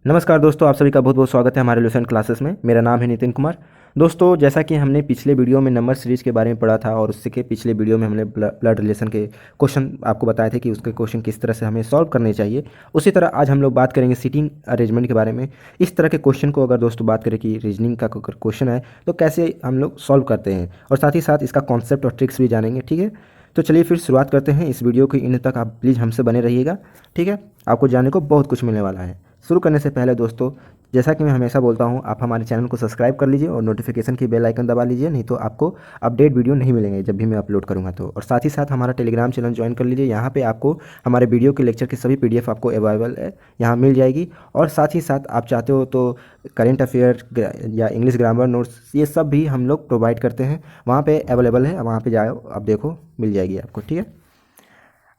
नमस्कार दोस्तों, आप सभी का बहुत बहुत स्वागत है हमारे लेसन क्लासेस में। मेरा नाम है नितिन कुमार। दोस्तों, जैसा कि हमने पिछले वीडियो में नंबर सीरीज़ के बारे में पढ़ा था और उससे के पिछले वीडियो में हमने ब्लड रिलेशन के क्वेश्चन आपको बताए थे कि उसके क्वेश्चन किस तरह से हमें सॉल्व करने चाहिए। उसी तरह आज हम लोग बात करेंगे सीटिंग अरेंजमेंट के बारे में। इस तरह के क्वेश्चन को अगर दोस्तों बात करें कि रीजनिंग का क्वेश्चन है तो कैसे हम लोग सॉल्व करते हैं, और साथ ही साथ इसका कॉन्सेप्ट और ट्रिक्स भी जानेंगे। ठीक है, तो चलिए फिर शुरुआत करते हैं। इस वीडियो के इन तक आप प्लीज़ हमसे बने रहिएगा। ठीक है, आपको जानने को बहुत कुछ मिलने वाला है। शुरू करने से पहले दोस्तों, जैसा कि मैं हमेशा बोलता हूं, आप हमारे चैनल को सब्सक्राइब कर लीजिए और नोटिफिकेशन की बेल आइकन दबा लीजिए, नहीं तो आपको अपडेट वीडियो नहीं मिलेंगे जब भी मैं अपलोड करूंगा तो। और साथ ही साथ हमारा टेलीग्राम चैनल ज्वाइन कर लीजिए। यहाँ पे आपको हमारे वीडियो के लेक्चर की सभी पीडीएफ आपको अवेलेबल है, यहाँ मिल जाएगी। और साथ ही साथ आप चाहते हो तो करेंट अफेयर या इंग्लिश ग्रामर नोट्स, ये सब भी हम लोग प्रोवाइड करते हैं, वहाँ पर अवेलेबल है। वहाँ पर जाओ, आप देखो, मिल जाएगी आपको। ठीक है,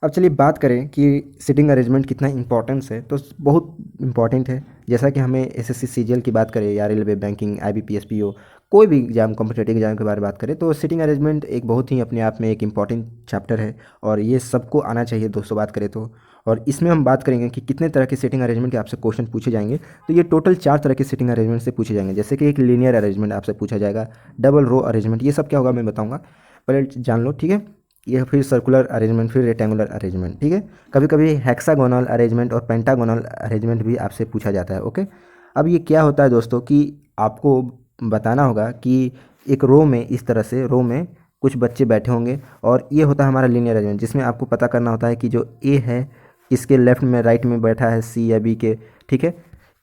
अब चलिए बात करें कि सीटिंग अरेंजमेंट कितना इंपॉर्टेंस है। तो बहुत इंपॉर्टेंट है। जैसा कि हमें एसएससी सीजीएल की बात करें या रेलवे, बैंकिंग, आईबीपीएस, पीओ, कोई भी एग्जाम, कॉम्पिटेटिव एग्जाम के बारे में बात करें, तो सीटिंग अरेंजमेंट एक बहुत ही अपने आप में एक इंपॉर्टेंट चैप्टर है और ये सबको आना चाहिए दोस्तों, बात करें तो। और इसमें हम बात करेंगे कि कितने तरह के सीटिंग अरेंजमेंट के आपसे क्वेश्चन पूछे जाएंगे। तो ये टोटल 4 तरह के सीटिंग अरेंजमेंट से पूछे जाएंगे। जैसे कि एक लीनियर अरेंजमेंट आपसे पूछा जाएगा, डबल रो अरेंजमेंट, ये सब क्या होगा मैं बताऊँगा, पहले जान लो। ठीक है, ये फिर सर्कुलर अरेंजमेंट, फिर रेक्टेंगुलर अरेंजमेंट। ठीक है, कभी कभी हेक्सागोनल अरेंजमेंट और पेंटागोनल अरेंजमेंट भी आपसे पूछा जाता है। ओके, अब ये क्या होता है दोस्तों कि आपको बताना होगा कि एक रो में, इस तरह से रो में कुछ बच्चे बैठे होंगे और ये होता है हमारा लीनियर अरेंजमेंट, जिसमें आपको पता करना होता है कि जो ए है इसके लेफ्ट में, राइट में बैठा है सी या बी के। ठीक है,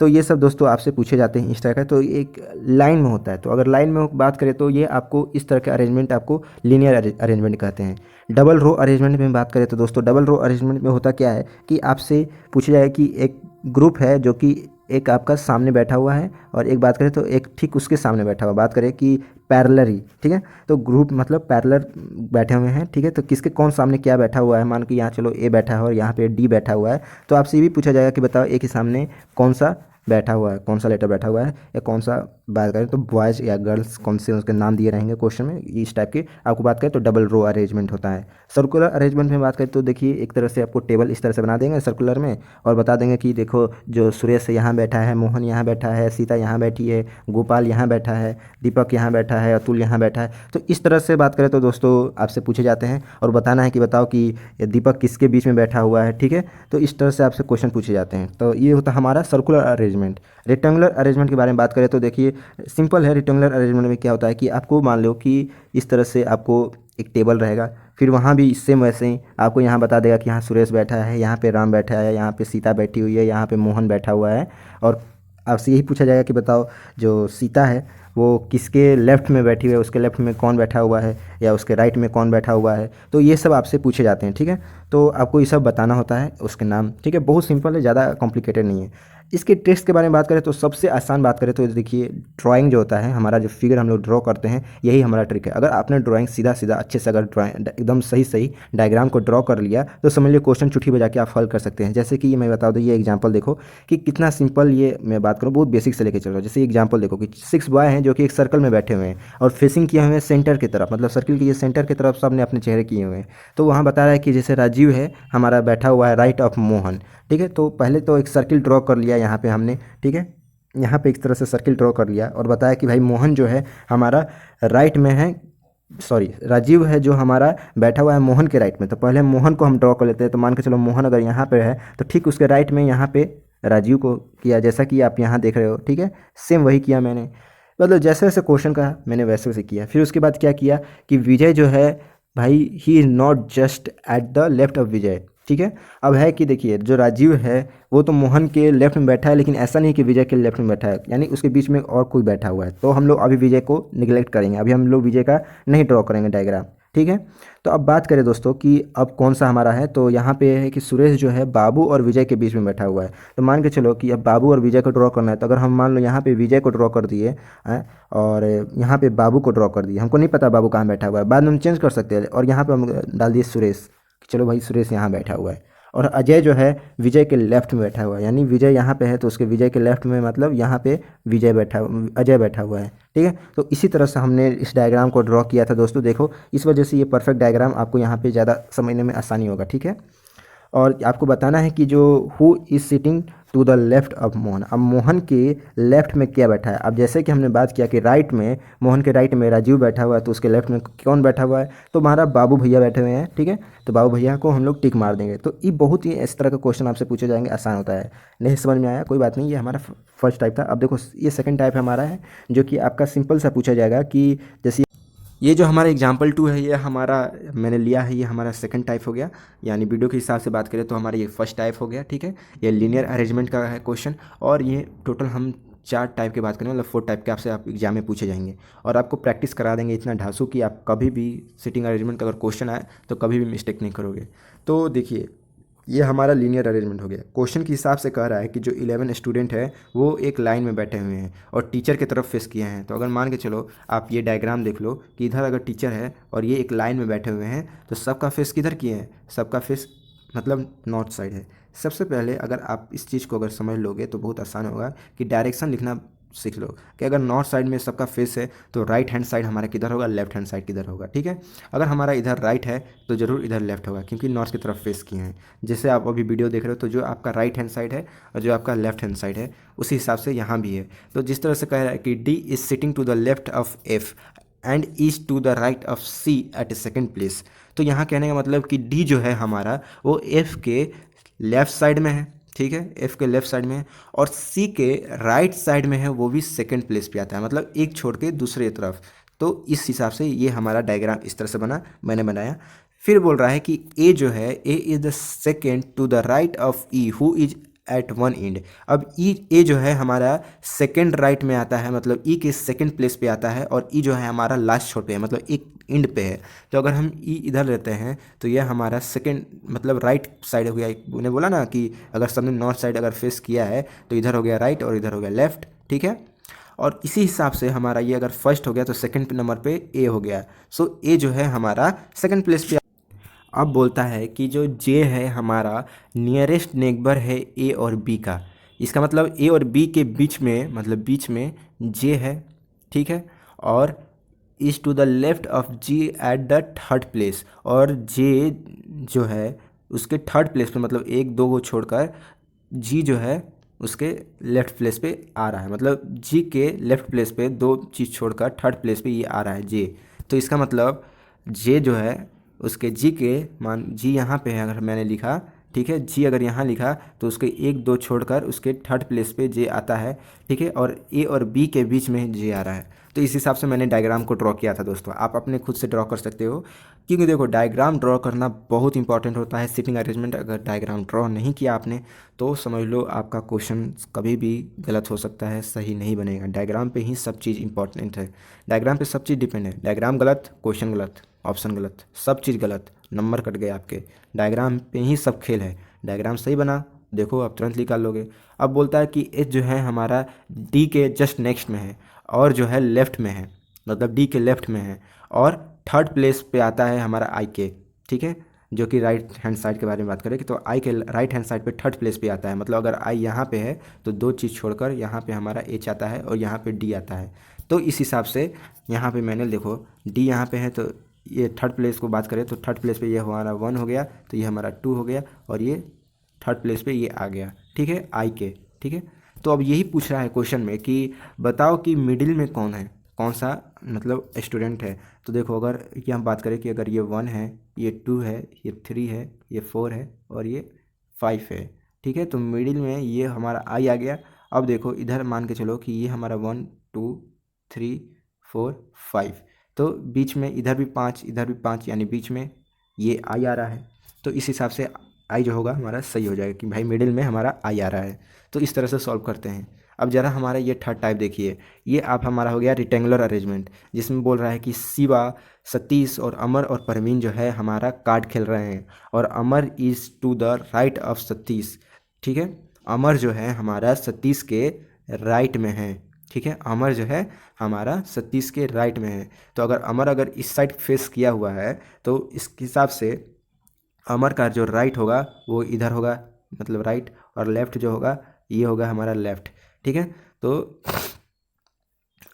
तो ये सब दोस्तों आपसे पूछे जाते हैं इस तरह का। तो एक लाइन में होता है, तो अगर लाइन में बात करें तो ये आपको इस तरह के अरेंजमेंट आपको लीनियर अरेंजमेंट कहते हैं। डबल रो अरेंजमेंट में बात करें तो दोस्तों, डबल रो अरेंजमेंट में होता क्या है कि आपसे पूछा जाए कि एक ग्रुप है जो कि एक आपका सामने बैठा हुआ है, और एक बात करें तो एक ठीक उसके सामने बैठा हुआ। बात करें कि पैरेलल ही, ठीक है, तो ग्रुप मतलब पैरेलल बैठे हुए हैं। ठीक है, तो किसके कौन सामने क्या बैठा हुआ है, मान के यहाँ चलो ए बैठा है और यहाँ पे डी बैठा हुआ है, तो आपसे ये भी पूछा जाएगा कि बताओ ए के सामने कौन सा बैठा हुआ है, कौन सा लेटर बैठा हुआ है, या कौन सा, बात करें तो बॉयज़ या गर्ल्स, कौन से उसके नाम दिए रहेंगे क्वेश्चन में, इस टाइप के आपको बात करें तो डबल रो अरेंजमेंट होता है। सर्कुलर अरेंजमेंट में बात करें तो देखिए, एक तरह से आपको टेबल इस तरह से बना देंगे सर्कुलर में, और बता देंगे कि देखो जो सुरेश यहाँ बैठा है, मोहन यहाँ बैठा है, सीता यहाँ बैठी है, गोपाल यहाँ बैठा है, दीपक यहाँ बैठा है, अतुल यहाँ बैठा है। तो इस तरह से बात करें तो दोस्तों आपसे पूछे जाते हैं और बताना है कि बताओ कि दीपक किसके बीच में बैठा हुआ है। ठीक है, तो इस तरह से आपसे क्वेश्चन पूछे जाते हैं। तो ये होता है हमारा सर्कुलर अरेंजमेंट। रेक्टेंगुलर अरेंजमेंट के बारे में बात करें तो देखिए, सिंपल है। रेक्टेंगुलर अरेंजमेंट में क्या होता है कि आपको मान लो कि इस तरह से आपको एक टेबल रहेगा, फिर वहाँ भी सेम वैसे ही आपको यहाँ बता देगा कि यहाँ सुरेश बैठा है, यहाँ पे राम बैठा है, यहाँ पे सीता बैठी हुई है, यहाँ पे मोहन बैठा हुआ है। और आपसे यही पूछा जाएगा कि बताओ जो सीता है वो किसके लेफ़्ट में बैठी हुई है, उसके लेफ़्ट में कौन बैठा हुआ है, या उसके राइट में कौन बैठा हुआ है। तो ये सब आपसे पूछे जाते हैं। ठीक है, तो आपको ये सब बताना होता है, उसके नाम। ठीक है, बहुत सिंपल है, ज़्यादा कॉम्प्लिकेटेड नहीं है। इसके टेक्स्ट के बारे में बात करें तो सबसे आसान बात करें तो देखिए, ड्राइंग जो होता है हमारा, जो फिगर हम लोग ड्रॉ करते हैं, यही हमारा ट्रिक है। अगर आपने ड्राइंग सीधा सीधा अच्छे से, अगर ड्राइंग एकदम सही सही डायग्राम को ड्रॉ कर लिया, तो समझ लीजिए क्वेश्चन चुटकी बजा के आप हल कर सकते हैं। जैसे कि ये मैं बता दूँ, ये एग्जाम्पल देखो कि कितना सिंपल, ये मैं बात करूँ बहुत बेसिक से लेकर चल रहा हूँ। जैसे एग्जाम्पल देखो कि 6 बॉय हैं जो कि एक सर्कल में बैठे हुए हैं और फेसिंग किए हुए हैं सेंटर की तरफ, मतलब सर्कल के ये सेंटर की तरफ सबने अपने चेहरे किए हुए हैं। तो वहाँ बता रहा है कि जैसे राजीव है हमारा बैठा हुआ है राइट ऑफ मोहन। ठीक है, तो पहले तो एक सर्किल ड्रॉ कर लिया यहाँ पे हमने। ठीक है, यहाँ पे एक तरह से सर्किल ड्रॉ कर लिया और बताया कि भाई मोहन जो है हमारा राइट में है, सॉरी राजीव है जो हमारा बैठा हुआ है मोहन के राइट में। तो पहले मोहन को हम ड्रॉ कर लेते हैं। तो मान के चलो मोहन अगर यहाँ पे है तो ठीक उसके राइट में यहाँ पे राजीव को किया, जैसा कि आप यहाँ देख रहे हो। ठीक है, सेम वही किया मैंने, मतलब जैसे जैसे क्वेश्चन का मैंने वैसे वैसे किया। फिर उसके बाद क्या किया कि विजय जो है भाई, he is not just at the left of Vijay. ठीक है, अब है कि देखिए जो राजीव है वो तो मोहन के लेफ्ट में बैठा है, लेकिन ऐसा नहीं कि विजय के लेफ्ट में बैठा है, यानी उसके बीच में और कोई बैठा हुआ है। तो हम लोग अभी विजय को निगलेक्ट करेंगे, अभी हम लोग विजय का नहीं ड्रॉ करेंगे डायग्राम। ठीक है, तो अब बात करें दोस्तों कि अब कौन सा हमारा है, तो यहाँ पे है कि सुरेश जो है बाबू और विजय के बीच में बैठा हुआ है। तो मान के चलो कि अब बाबू और विजय को ड्रॉ करना है। तो अगर हम मान लो यहाँ पे विजय को ड्रॉ कर दिए और यहाँ पे बाबू को ड्रॉ कर दिए, हमको नहीं पता बाबू कहाँ बैठा हुआ है, बाद में हम चेंज कर सकते हैं, और यहाँ पे हम डाल दिए सुरेश, चलो भाई सुरेश यहाँ बैठा हुआ है। और अजय जो है विजय के लेफ्ट में बैठा हुआ है, यानी विजय यहाँ पे है तो उसके विजय के लेफ्ट में मतलब यहाँ पे विजय बैठा, अजय बैठा हुआ है। ठीक है, तो इसी तरह से हमने इस डायग्राम को ड्रॉ किया था दोस्तों। देखो इस वजह से ये परफेक्ट डायग्राम आपको यहाँ पे ज़्यादा समझने में आसानी होगा। ठीक है, और आपको बताना है कि जो who is sitting to the left of Mohan. अब मोहन के लेफ्ट में क्या बैठा है। अब जैसे कि हमने बात किया कि राइट में, मोहन के राइट में राजीव बैठा हुआ है, तो उसके लेफ्ट में कौन बैठा हुआ है, तो हमारा बाबू भैया बैठे हुए हैं। ठीक है, तो बाबू भैया को हम लोग टिक मार देंगे। तो ये बहुत ही इस तरह का क्वेश्चन आपसे पूछे जाएंगे, आसान होता है। नहीं समझ में आया कोई बात नहीं, ये हमारा फर्स्ट टाइप था। अब देखो ये सेकंड टाइप हमारा है, जो कि आपका सिंपल सा पूछा जाएगा कि जैसे ये जो हमारा एग्जाम्पल 2 है, ये हमारा मैंने लिया है, ये हमारा सेकंड टाइप हो गया। यानी वीडियो के हिसाब से बात करें तो हमारा ये फर्स्ट टाइप हो गया। ठीक है, ये लीनियर अरेंजमेंट का है क्वेश्चन। और ये टोटल हम 4 टाइप की बात करें, मतलब 4 टाइप के आपसे आप एग्जाम में पूछे जाएंगे। और आपको प्रैक्टिस करा देंगे इतना ढांसू कि आप कभी भी सिटिंग अरेंजमेंट का अगर क्वेश्चन आए तो कभी भी मिस्टेक नहीं करोगे। तो देखिए ये हमारा लीनियर अरेंजमेंट हो गया। क्वेश्चन के हिसाब से कह रहा है कि जो 11 स्टूडेंट है वो एक लाइन में बैठे हुए हैं और टीचर की तरफ फेस किए हैं। तो अगर मान के चलो आप ये डायग्राम देख लो कि इधर अगर टीचर है और ये एक लाइन में बैठे हुए हैं, तो सबका फेस किधर किए हैं, सबका फेस मतलब नॉर्थ साइड है। सबसे पहले अगर आप इस चीज़ को अगर समझ लोगे तो बहुत आसान होगा कि डायरेक्शन लिखना सीख लो कि अगर नॉर्थ साइड में सबका फेस है तो राइट हैंड साइड हमारा किधर होगा, लेफ्ट हैंड साइड किधर होगा। ठीक है, अगर हमारा इधर राइट है तो ज़रूर इधर लेफ्ट होगा, क्योंकि नॉर्थ की तरफ फेस किए हैं। जैसे आप अभी वीडियो देख रहे हो तो जो आपका राइट हैंड साइड है और जो आपका लेफ्ट हैंड साइड है उसी हिसाब से यहाँ भी है। तो जिस तरह से कह रहा है कि D is sitting to the left of F and is to the right of C at a second place. तो यहाँ कहने का मतलब कि डी जो है हमारा वो एफ के लेफ्ट साइड में है। ठीक है, एफ के लेफ्ट साइड में है, और सी के राइट साइड में है, वो भी सेकंड प्लेस पे आता है, मतलब एक छोड़ के दूसरे तरफ। तो इस हिसाब से ये हमारा डायग्राम इस तरह से बना, मैंने बनाया। फिर बोल रहा है कि ए जो है, A is the second to the right of E who is at one end. अब ई ए जो है हमारा सेकेंड राइट में आता है, मतलब ई के सेकेंड प्लेस पे आता है, और ई जो है हमारा लास्ट छोर पे है, मतलब एक एंड पे है। तो अगर हम ई इधर लेते हैं तो यह हमारा सेकेंड मतलब राइट साइड हो गया। उन्हें बोला ना कि अगर सबने नॉर्थ साइड अगर फेस किया है तो इधर हो गया राइट और इधर हो गया लेफ्ट। ठीक है, और इसी हिसाब से हमारा ये अगर फर्स्ट हो गया तो सेकंड नंबर पे ए हो गया। सो ए जो है हमारा सेकंड प्लेस पे। अब बोलता है कि जो जे है हमारा नियरेस्ट नेबर है ए और बी का। इसका मतलब ए और बी के बीच में, मतलब बीच में जे है। ठीक है, और is to the left of G at the third place. और जे जो है उसके थर्ड प्लेस पे, मतलब एक दो को छोड़कर जी जो है उसके लेफ्ट प्लेस पे आ रहा है, मतलब जी के लेफ्ट प्लेस पे दो चीज़ छोड़कर थर्ड प्लेस पे ये आ रहा है जे। तो इसका मतलब जे जो है उसके जी के मान, जी यहाँ पे है अगर मैंने लिखा, ठीक है, जी अगर यहाँ लिखा तो उसके एक दो छोड़कर उसके थर्ड प्लेस पे जे आता है। ठीक है, और ए और बी के बीच में जे आ रहा है। तो इस हिसाब से मैंने डायग्राम को ड्रॉ किया था दोस्तों। आप अपने खुद से ड्रॉ कर सकते हो, क्योंकि देखो डायग्राम ड्रॉ करना बहुत इंपॉर्टेंट होता है। सिटिंग अरेंजमेंट अगर डायग्राम ड्रॉ नहीं किया आपने तो समझ लो आपका क्वेश्चन कभी भी गलत हो सकता है, सही नहीं बनेगा। डायग्राम पे ही सब चीज़ इंपॉर्टेंट है, डायग्राम पे सब चीज़ डिपेंड है। डायग्राम गलत, क्वेश्चन गलत, ऑप्शन गलत, सब चीज़ गलत, नंबर कट गए आपके। डायग्राम पे ही सब खेल है। डायग्राम सही बना, देखो आप तुरंत निकाल लोगे। अब बोलता है कि एच जो है हमारा डी के जस्ट नेक्स्ट में है और जो है लेफ्ट में है, मतलब डी के लेफ्ट में है, और थर्ड प्लेस पे आता है हमारा आई के। ठीक है, जो कि राइट हैंड साइड के बारे में बात करें कि तो आई के राइट हैंड साइड पे थर्ड प्लेस पे आता है, मतलब अगर आई यहाँ पे है तो दो चीज़ छोड़कर यहाँ पे हमारा एच आता है और यहाँ पे डी आता है। तो इस हिसाब से यहाँ पे मैंने देखो डी यहाँ पे है, तो ये थर्ड प्लेस को बात करें तो थर्ड प्लेस पे ये हमारा 1 हो गया, तो ये हमारा 2 हो गया, और ये थर्ड प्लेस पे ये आ गया। ठीक है, आई के। ठीक है, तो अब यही पूछ रहा है क्वेश्चन में कि बताओ कि मिडिल में कौन है, कौन सा मतलब स्टूडेंट है। तो देखो अगर ये हम बात करें कि अगर ये 1 है, ये 2 है, ये 3 है, ये 4 है और ये 5 है। ठीक है, तो मिडिल में ये हमारा आई आ गया। अब देखो इधर मान के चलो कि ये हमारा 1 2 3 4 5, तो बीच में इधर भी 5 इधर भी 5, यानी बीच में ये आई आ रहा है। तो इस हिसाब से आई जो होगा हमारा सही हो जाएगा कि भाई मिडिल में हमारा आई आ रहा है। तो इस तरह से सॉल्व करते हैं। अब ज़रा हमारा ये थर्ड टाइप देखिए, ये आप हमारा हो गया रिटेंगुलर अरेंजमेंट, जिसमें बोल रहा है कि शिवा, सतीश और अमर और परवीन जो है हमारा कार्ड खेल रहे हैं, और Amar is to the right of Satish. ठीक है, अमर जो है हमारा सतीश के राइट में है। ठीक है, अमर जो है हमारा सतीश के राइट में है। तो अगर अमर अगर इस साइड फेस किया हुआ है तो इस हिसाब से अमर का जो राइट होगा वो इधर होगा, मतलब राइट, और लेफ्ट जो होगा ये होगा हमारा लेफ्ट। ठीक है, तो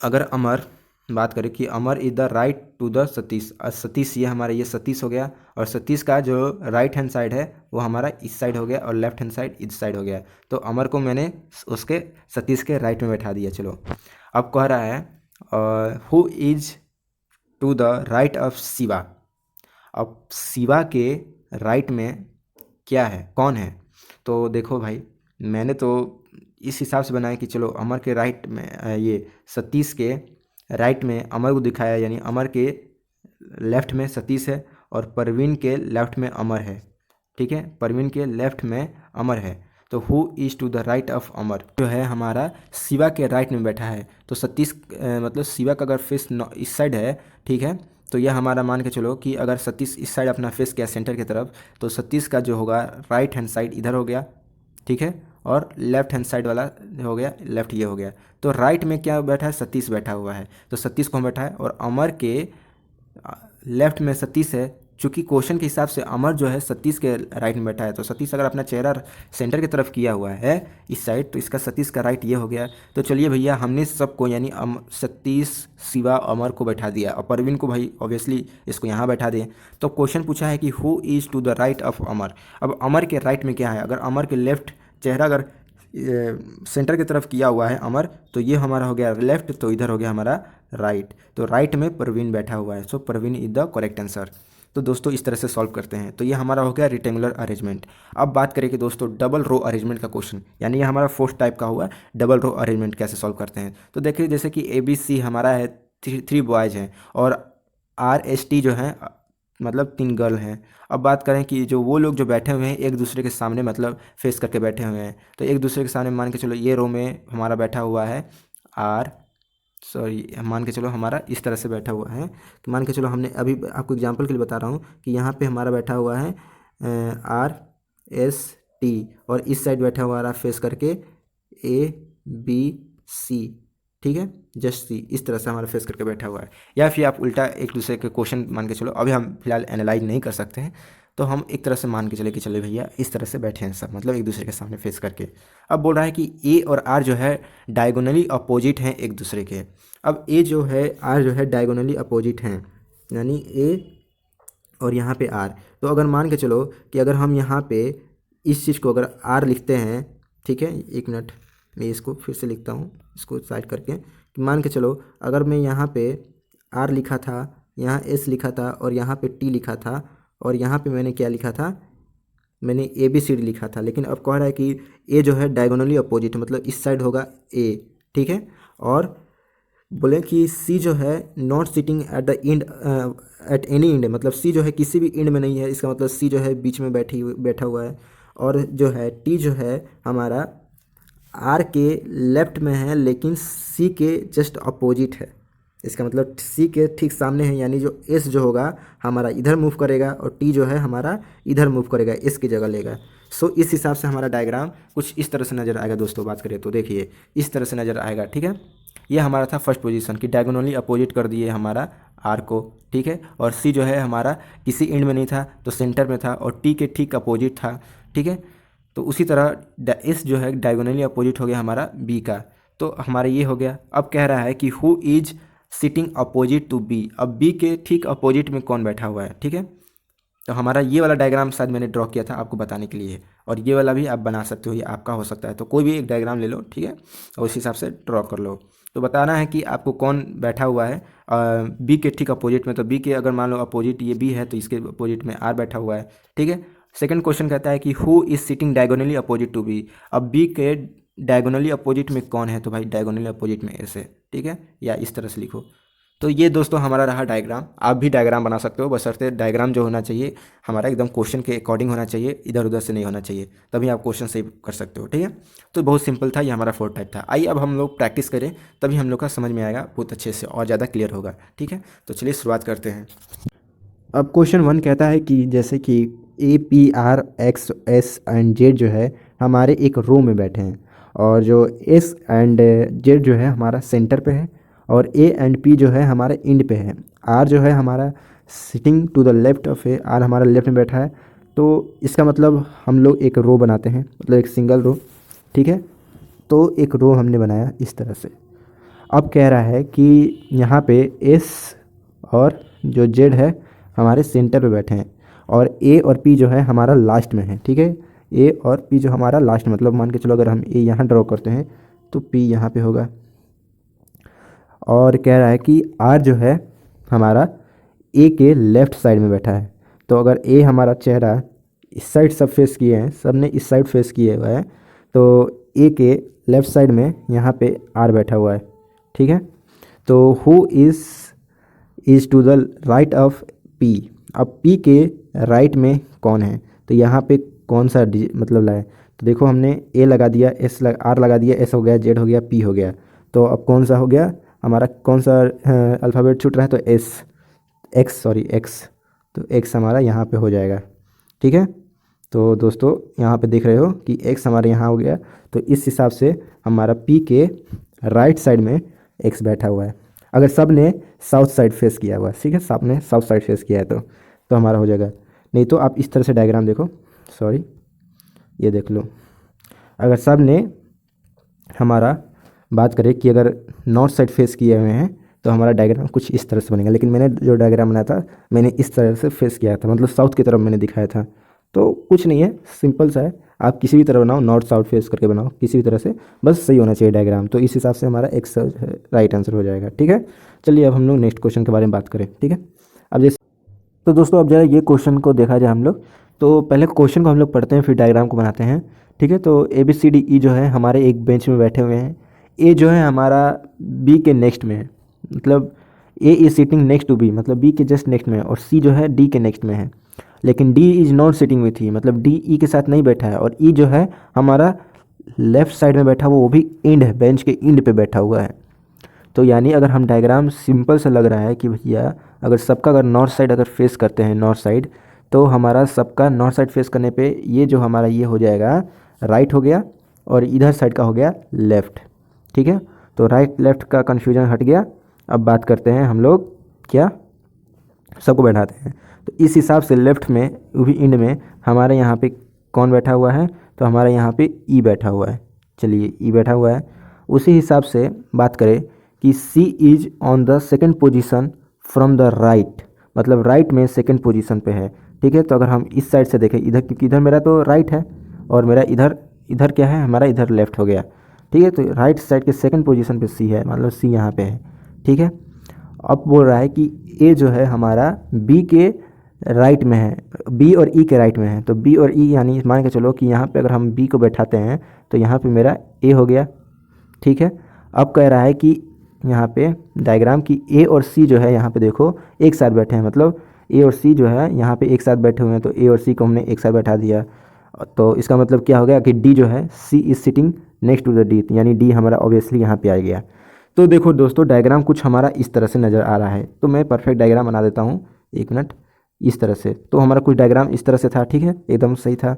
अगर अमर बात करें कि Amar is the right to the Satish, Satish ये हमारा ये सतीश हो गया, और सतीश का जो राइट हैंड साइड है वो हमारा इस साइड हो गया और लेफ्ट हैंड साइड इस साइड हो गया। तो अमर को मैंने उसके सतीश के राइट में बैठा दिया। चलो अब कह रहा है who is to the right of Shiva. अब शिवा के राइट में क्या है, कौन है? तो देखो भाई, मैंने तो इस हिसाब से बनाया कि चलो अमर के राइट में ये सतीश के राइट में अमर को दिखाया, यानी अमर के लेफ्ट में सतीश है और परवीन के लेफ्ट में अमर है। ठीक है, परवीन के लेफ्ट में अमर है। तो who is to the right of Amar जो है हमारा शिवा के राइट में बैठा है। तो सतीश मतलब शिवा का अगर फेस इस साइड है, ठीक है, तो यह हमारा मान के चलो कि अगर सतीश इस साइड अपना फेस किया सेंटर की तरफ, तो सतीश का जो होगा राइट हैंड साइड इधर हो गया, ठीक है, और लेफ्ट हैंड साइड वाला हो गया लेफ्ट ये हो गया। तो राइट में क्या बैठा है, सतीश बैठा हुआ है, तो सतीश को हम बैठा है, और अमर के लेफ्ट में सतीश है। चूँकि क्वेश्चन के हिसाब से अमर जो है सतीश के राइट में बैठा है, तो सतीश अगर अपना चेहरा सेंटर की तरफ किया हुआ है इस साइड, तो इसका सतीश का राइट ये हो गया। तो चलिए भैया, हमने सबको यानी सतीश, शिवा, अमर को बैठा दिया, और परवीन को भाई ऑब्वियसली इसको यहाँ बैठा दें। तो क्वेश्चन पूछा है कि who is to the right of Amar. अब अमर के राइट में क्या है, अगर अमर के लेफ्ट चेहरा अगर सेंटर की तरफ किया हुआ है अमर, तो ये हमारा हो गया लेफ्ट, तो इधर हो गया हमारा राइट। तो राइट में परवीन बैठा हुआ है, so Parveen is the correct answer. तो दोस्तों इस तरह से सॉल्व करते हैं। तो ये हमारा हो गया रेक्टेंगुलर अरेंजमेंट। अब बात करें कि दोस्तों डबल रो अरेंजमेंट का क्वेश्चन, यानी ये हमारा फोर्थ टाइप का हुआ, डबल रो अरेंजमेंट कैसे सॉल्व करते हैं। तो देखिए जैसे कि ABC हमारा है, थ्री बॉयज़ हैं, और RST जो है मतलब 3 गर्ल हैं। अब बात करें कि जो वो लोग जो बैठे हुए हैं एक दूसरे के सामने मतलब फेस करके बैठे हुए हैं, तो एक दूसरे के सामने मान के चलो ये रो में हमारा बैठा हुआ है मान के चलो हमारा इस तरह से बैठा हुआ है कि मान के चलो हमने अभी आपको एग्जांपल के लिए बता रहा हूँ कि यहाँ पे हमारा बैठा हुआ है RST, और इस साइड बैठा हुआ रहा फेस करके ABC, ठीक है, जस्ट सी, इस तरह से हमारा फेस करके बैठा हुआ है। या फिर आप उल्टा एक दूसरे के क्वेश्चन मान के चलो, अभी हम फिलहाल एनालाइज नहीं कर सकते हैं, तो हम एक तरह से मान के चले कि चले भैया इस तरह से बैठे हैं सब, मतलब एक दूसरे के सामने फेस करके। अब बोल रहा है कि A और R जो है डायगोनली अपोजिट हैं एक दूसरे के। अब A जो है R जो है डायगोनली अपोजिट हैं, यानी A और यहाँ पे R। तो अगर मान के चलो कि अगर हम यहाँ पे इस चीज़ को अगर R लिखते हैं, ठीक है, एक मिनट मैं इसको फिर से लिखता हूँ, इसको साइड करके, कि मान के चलो अगर मैं यहाँ पे R लिखा था, यहाँ S लिखा था, और यहाँ पे T लिखा था, और यहाँ पे मैंने क्या लिखा था, मैंने ABCD लिखा था। लेकिन अब कह रहा है कि A जो है डायगोनली अपोजिट, मतलब इस साइड होगा A, ठीक है, और बोले कि C जो है not sitting at the end at any and, मतलब C जो है किसी भी एंड में नहीं है, इसका मतलब C जो है बीच में बैठा हुआ है। और जो है T जो है हमारा R के लेफ्ट में है लेकिन C के जस्ट अपोजिट है, इसका मतलब C के ठीक सामने है, यानी जो S जो होगा हमारा इधर मूव करेगा और T जो है हमारा इधर मूव करेगा, S की जगह लेगा। सो इस हिसाब से हमारा डायग्राम कुछ इस तरह से नज़र आएगा दोस्तों। बात करें तो देखिए इस तरह से नज़र आएगा, ठीक है। ये हमारा था फर्स्ट पोजीशन कि डायगोनली अपोजिट कर दिए हमारा R को, ठीक है, और C जो है हमारा किसी एंड में नहीं था तो सेंटर में था, और T के ठीक अपोजिट था, ठीक है। तो उसी तरह S जो है डायगोनली अपोजिट हो गया हमारा B का, तो हमारा ये हो गया। अब कह रहा है कि who is sitting opposite to B। अब B के ठीक अपोजिट में कौन बैठा हुआ है, ठीक है। तो हमारा ये वाला डायग्राम शायद मैंने ड्रॉ किया था आपको बताने के लिए, और ये वाला भी आप बना सकते हो, ये आपका हो सकता है। तो कोई भी एक डायग्राम ले लो, ठीक है, और उस हिसाब से ड्रॉ कर लो। तो बताना है कि आपको कौन बैठा हुआ है B के ठीक अपोजिट में। तो B के अगर मान लो अपोजिट ये B है तो इसके अपोजिट में R बैठा हुआ है, ठीक है। सेकंड क्वेश्चन कहता है कि who is sitting diagonally opposite to B। अब B के डायगोनली अपोजिट में कौन है, तो भाई डायगोनली अपोजिट में ऐसे, ठीक है, या इस तरह से लिखो। तो ये दोस्तों हमारा रहा डायग्राम। आप भी डायग्राम बना सकते हो, बशर्ते डायग्राम जो होना चाहिए हमारा एकदम क्वेश्चन के अकॉर्डिंग होना चाहिए, इधर उधर से नहीं होना चाहिए, तभी आप क्वेश्चन सही कर सकते हो, ठीक है। तो बहुत सिंपल था, ये हमारा 4 टाइप था। आइए अब हम लोग प्रैक्टिस करें, तभी हम लोग का समझ में आएगा बहुत अच्छे से और ज़्यादा क्लियर होगा, ठीक है। तो चलिए शुरुआत करते हैं। अब क्वेश्चन 1 कहता है कि जैसे कि A, P, R, X, S and Z जो है हमारे एक रो में बैठे हैं, और जो S एंड Z जो है हमारा सेंटर पे है, और A एंड P जो है हमारे एंड पे है। R जो है हमारा sitting to the left of A, R हमारा लेफ्ट में बैठा है। तो इसका मतलब हम लोग एक रो बनाते हैं, मतलब एक सिंगल रो, ठीक है। तो एक रो हमने बनाया इस तरह से। अब कह रहा है कि यहाँ पे एस और जो जेड है हमारे सेंटर पे बैठे हैं और ए और पी जो है हमारा लास्ट में है। ठीक है, ए और पी जो हमारा लास्ट, मतलब मान के चलो अगर हम ए यहाँ ड्रॉ करते हैं तो पी यहाँ पे होगा। और कह रहा है कि आर जो है हमारा ए के लेफ़्ट साइड में बैठा है। तो अगर ए हमारा चेहरा इस साइड सब फेस किए हैं, सब ने इस साइड फेस किए हुआ है, तो ए के लेफ़्ट साइड में यहाँ पे आर बैठा हुआ है। ठीक है, तो who is to the right of P. अब पी के राइट में कौन है, तो यहाँ पे कौन सा मतलब लाए, तो देखो हमने ए लगा दिया, आर लगा दिया, एस हो गया, जेड हो गया, पी हो गया। तो अब कौन सा हो गया हमारा, कौन सा अल्फ़ाबेट छूट रहा है, तो एक्स, तो एक्स हमारा यहाँ पे हो जाएगा। ठीक है, तो दोस्तों यहाँ पे देख रहे हो कि एक्स हमारे यहाँ हो गया, तो इस हिसाब से हमारा पी के राइट साइड में एक्स बैठा हुआ है। अगर सब ने साउथ साइड फेस किया हुआ है, ठीक है, सब ने साउथ साइड फेस किया है तो हमारा हो जाएगा। नहीं तो आप इस तरह से डायग्राम देखो, सॉरी ये देख लो, अगर सब ने हमारा बात करें कि अगर नॉर्थ साइड फेस किए हुए हैं तो हमारा डायग्राम कुछ इस तरह से बनेगा। लेकिन मैंने जो डायग्राम बनाया था मैंने इस तरह से फेस किया था, मतलब साउथ की तरफ मैंने दिखाया था। तो कुछ नहीं है, सिंपल सा है, आप किसी भी तरह बनाओ, नॉर्थ साउथ फेस करके बनाओ, किसी भी तरह से, बस सही होना चाहिए डायग्राम। तो इस हिसाब से हमारा एक्स राइट आंसर हो जाएगा। ठीक है, चलिए अब हम लोग नेक्स्ट क्वेश्चन के बारे में बात करें। ठीक है, अब जैसे तो दोस्तों अब जरा ये क्वेश्चन को देखा जाए हम लोग, तो पहले क्वेश्चन को हम लोग पढ़ते हैं फिर डायग्राम को बनाते हैं। ठीक है, तो ए बी सी डी ई जो है हमारे एक बेंच में बैठे हुए हैं। ए जो है हमारा बी के नेक्स्ट में है, मतलब A is sitting next to B, मतलब बी के जस्ट नेक्स्ट में है, और सी जो है डी के नेक्स्ट में है। लेकिन D is not sitting with E, मतलब डी ई के साथ नहीं बैठा है, और ई जो है हमारा लेफ्ट साइड में बैठा हुआ, वो भी इंड है, बेंच के इंड पे बैठा हुआ है। तो यानी अगर हम डायग्राम सिंपल से लग रहा है कि भैया अगर सबका अगर नॉर्थ साइड अगर फेस करते हैं नॉर्थ साइड, तो हमारा सबका नॉर्थ साइड फेस करने पे ये जो हमारा ये हो जाएगा राइट हो गया, और इधर साइड का हो गया लेफ़्ट। ठीक है, तो राइट लेफ़्ट का कन्फ्यूजन हट गया। अब बात करते हैं हम लोग क्या, सबको बैठाते हैं। तो इस हिसाब से लेफ़्ट में वो भी इंड में हमारे यहाँ पे कौन बैठा हुआ है, तो हमारे यहाँ पे ई बैठा हुआ है। चलिए ई बैठा हुआ है, उसी हिसाब से बात करें कि C is on the second position from the right, मतलब राइट में सेकंड पोजीशन पे है। ठीक है, तो अगर हम इस साइड से देखें इधर, क्योंकि इधर मेरा तो राइट है और मेरा इधर इधर क्या है, हमारा इधर लेफ़्ट हो गया। ठीक है, तो राइट साइड के सेकंड पोजीशन पे सी है, मतलब सी यहाँ पे है। ठीक है, अब बोल रहा है कि ए जो है हमारा बी के राइट में है, बी और ई के राइट में है। तो बी और ई यानी मान के चलो कि यहाँ पे अगर हम बी को बैठाते हैं तो यहाँ पे मेरा ए हो गया। ठीक है, अब कह रहा है कि यहाँ पे डायग्राम की ए और सी जो है यहाँ पे देखो एक साथ बैठे हैं, मतलब ए और सी जो है यहाँ पे एक साथ बैठे हुए हैं, तो ए और सी को हमने एक साथ बैठा दिया। तो इसका मतलब क्या हो गया कि डी जो है C is sitting next to the D, यानी डी हमारा ऑब्वियसली यहाँ पे आ गया। तो देखो दोस्तों डायग्राम कुछ हमारा इस तरह से नज़र आ रहा है, तो मैं परफेक्ट डायग्राम बना देता हूँ, एक मिनट, इस तरह से। तो हमारा कुछ डायग्राम इस तरह से था, ठीक है, एकदम सही था।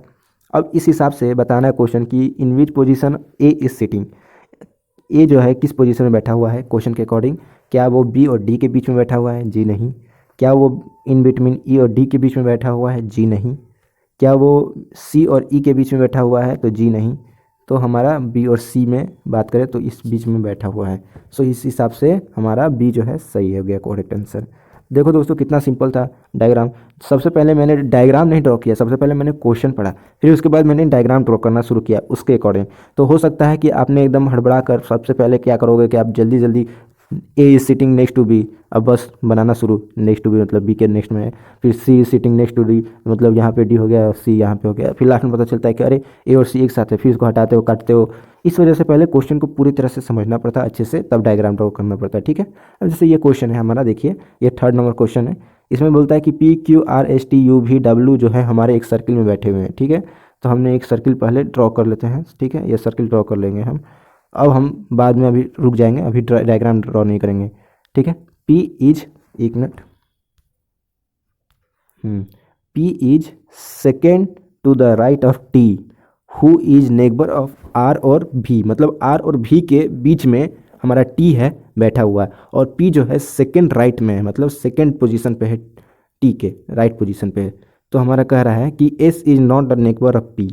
अब इस हिसाब से बताना है क्वेश्चन की in which position A is sitting, A जो है किस पोजीशन में बैठा हुआ है क्वेश्चन के अकॉर्डिंग। क्या वो बी और डी के बीच में बैठा हुआ है, जी नहीं। क्या वो इन बिटवीन ई और डी के बीच में बैठा हुआ है, जी नहीं। क्या वो सी और ई के बीच में बैठा हुआ है, तो जी नहीं। तो हमारा बी और सी में बात करें तो इस बीच में बैठा हुआ है। सो इस हिसाब से हमारा बी जो है सही हो गया, करेक्ट आंसर। देखो दोस्तों कितना सिंपल था डायग्राम। सबसे पहले मैंने डायग्राम नहीं ड्रॉ किया, सबसे पहले मैंने क्वेश्चन पढ़ा, फिर उसके बाद मैंने डायग्राम ड्रॉ करना शुरू किया उसके अकॉर्डिंग। तो हो सकता है कि आपने एकदम हड़बड़ा कर सबसे पहले क्या करोगे कि आप जल्दी जल्दी A is sitting next to B, अब बस बनाना शुरू, नेक्स्ट टू बी मतलब बी के नेक्स्ट में है, फिर C is sitting next to D, मतलब यहाँ पे डी हो गया, सी यहाँ पे हो गया, फिर लास्ट में पता चलता है कि अरे ए और सी एक साथ है, फिर इसको हटाते हो काटते हो। इस वजह से पहले क्वेश्चन को पूरी तरह से समझना पड़ता है अच्छे से, तब डायग्राम ड्रॉ करना पड़ता है। ठीक है, अब जैसे ये क्वेश्चन है हमारा, देखिए ये 3rd नंबर क्वेश्चन है। इसमें बोलता है कि P Q R S T U V W जो है हमारे एक सर्किल में बैठे हुए हैं। ठीक है, तो हमने एक सर्किल पहले ड्रॉ कर लेते हैं। ठीक है, ये सर्किल ड्रॉ कर लेंगे हम, अब हम बाद में अभी रुक जाएंगे, अभी डायग्राम ड्रॉ नहीं करेंगे। ठीक है, पी इज, एक minute, P is second to the right of T who is neighbour of R और भी, मतलब आर और भी के बीच में हमारा टी है बैठा हुआ है, और पी जो है सेकेंड राइट में है, मतलब सेकेंड पोजीशन पे है, टी के राइट पोजीशन पे है। तो हमारा कह रहा है कि S is not the neighbour of P.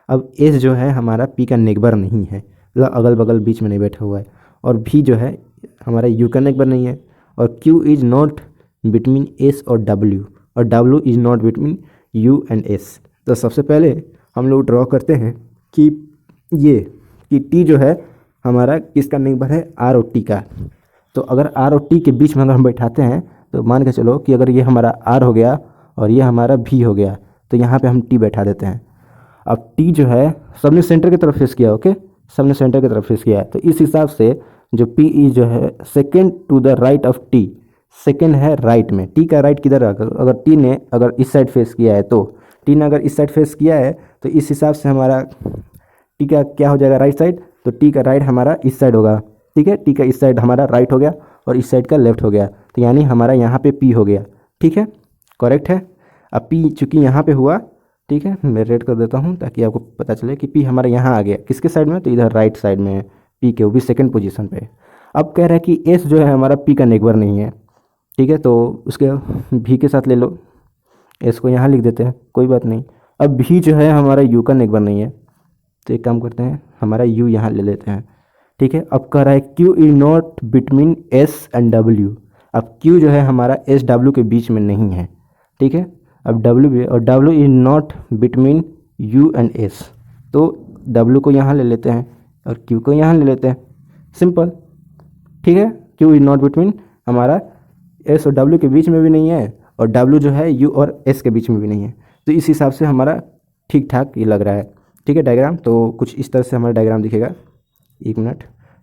अब एस जो है हमारा पी का नेबर नहीं है, मतलब अगल बगल बीच में नहीं बैठा हुआ है, और भी जो है हमारा यू का नेबर नहीं है, और Q is not between S और W is not between U and S. तो सबसे पहले हम लोग ड्रॉ करते हैं कि ये कि टी जो है हमारा किसका नेबर है, आर और टी का। तो अगर आर और टी के बीच में अगर हम बैठाते हैं तो मान के चलो कि अगर ये हमारा आर हो गया और ये हमारा भी हो गया, तो यहाँ पे हम टी बैठा देते हैं। अब टी जो है सबने सेंटर की तरफ फेस किया, ओके, सबने सेंटर की तरफ फेस किया है, तो इस हिसाब से जो पी ई जो है second to the right of T, second है राइट में। टी का राइट किधर है, अगर टी ने अगर इस साइड फेस किया है, तो टी ने अगर इस साइड फेस किया है तो इस हिसाब से हमारा टी का क्या हो जाएगा, राइट साइड। तो टी का राइट हमारा इस साइड होगा, ठीक है, टी का इस साइड हमारा राइट हो गया और इस साइड का लेफ्ट हो गया, तो यानी हमारा यहाँ पे पी हो गया, ठीक है, करेक्ट है। अब पी चूँकि यहाँ पे हुआ, ठीक है, मैं रेड कर देता हूँ ताकि आपको पता चले कि पी हमारा यहाँ आ गया, किसके साइड में, तो इधर राइट साइड में है पी के, वो भी सेकंड पोजीशन पे। अब कह रहा है कि एस जो है हमारा पी का नेबर नहीं है, ठीक है, तो उसके भी के साथ ले लो, एस को यहाँ लिख देते हैं, कोई बात नहीं। अब भी जो है हमारा यू का नेबर नहीं है, तो एक काम करते हैं हमारा यू यहाँ ले लेते हैं, ठीक है। अब कह रहा है Q is not between S and W. अब क्यू जो है हमारा एस डब्ल्यू के बीच में नहीं है, ठीक है। अब डब्ल्यू भी, और W is not between U and S, तो डब्ल्यू को यहाँ ले लेते हैं और क्यू को यहाँ ले लेते हैं, सिंपल, ठीक है। क्यू इज नॉट बिटवीन हमारा एस और डब्ल्यू के बीच में भी नहीं है, और डब्ल्यू जो है यू और एस के बीच में भी नहीं है, तो इस हिसाब से हमारा ठीक ठाक ये लग रहा है, ठीक है। डायग्राम तो कुछ इस तरह से हमारा डायग्राम दिखेगा, एक मिनट,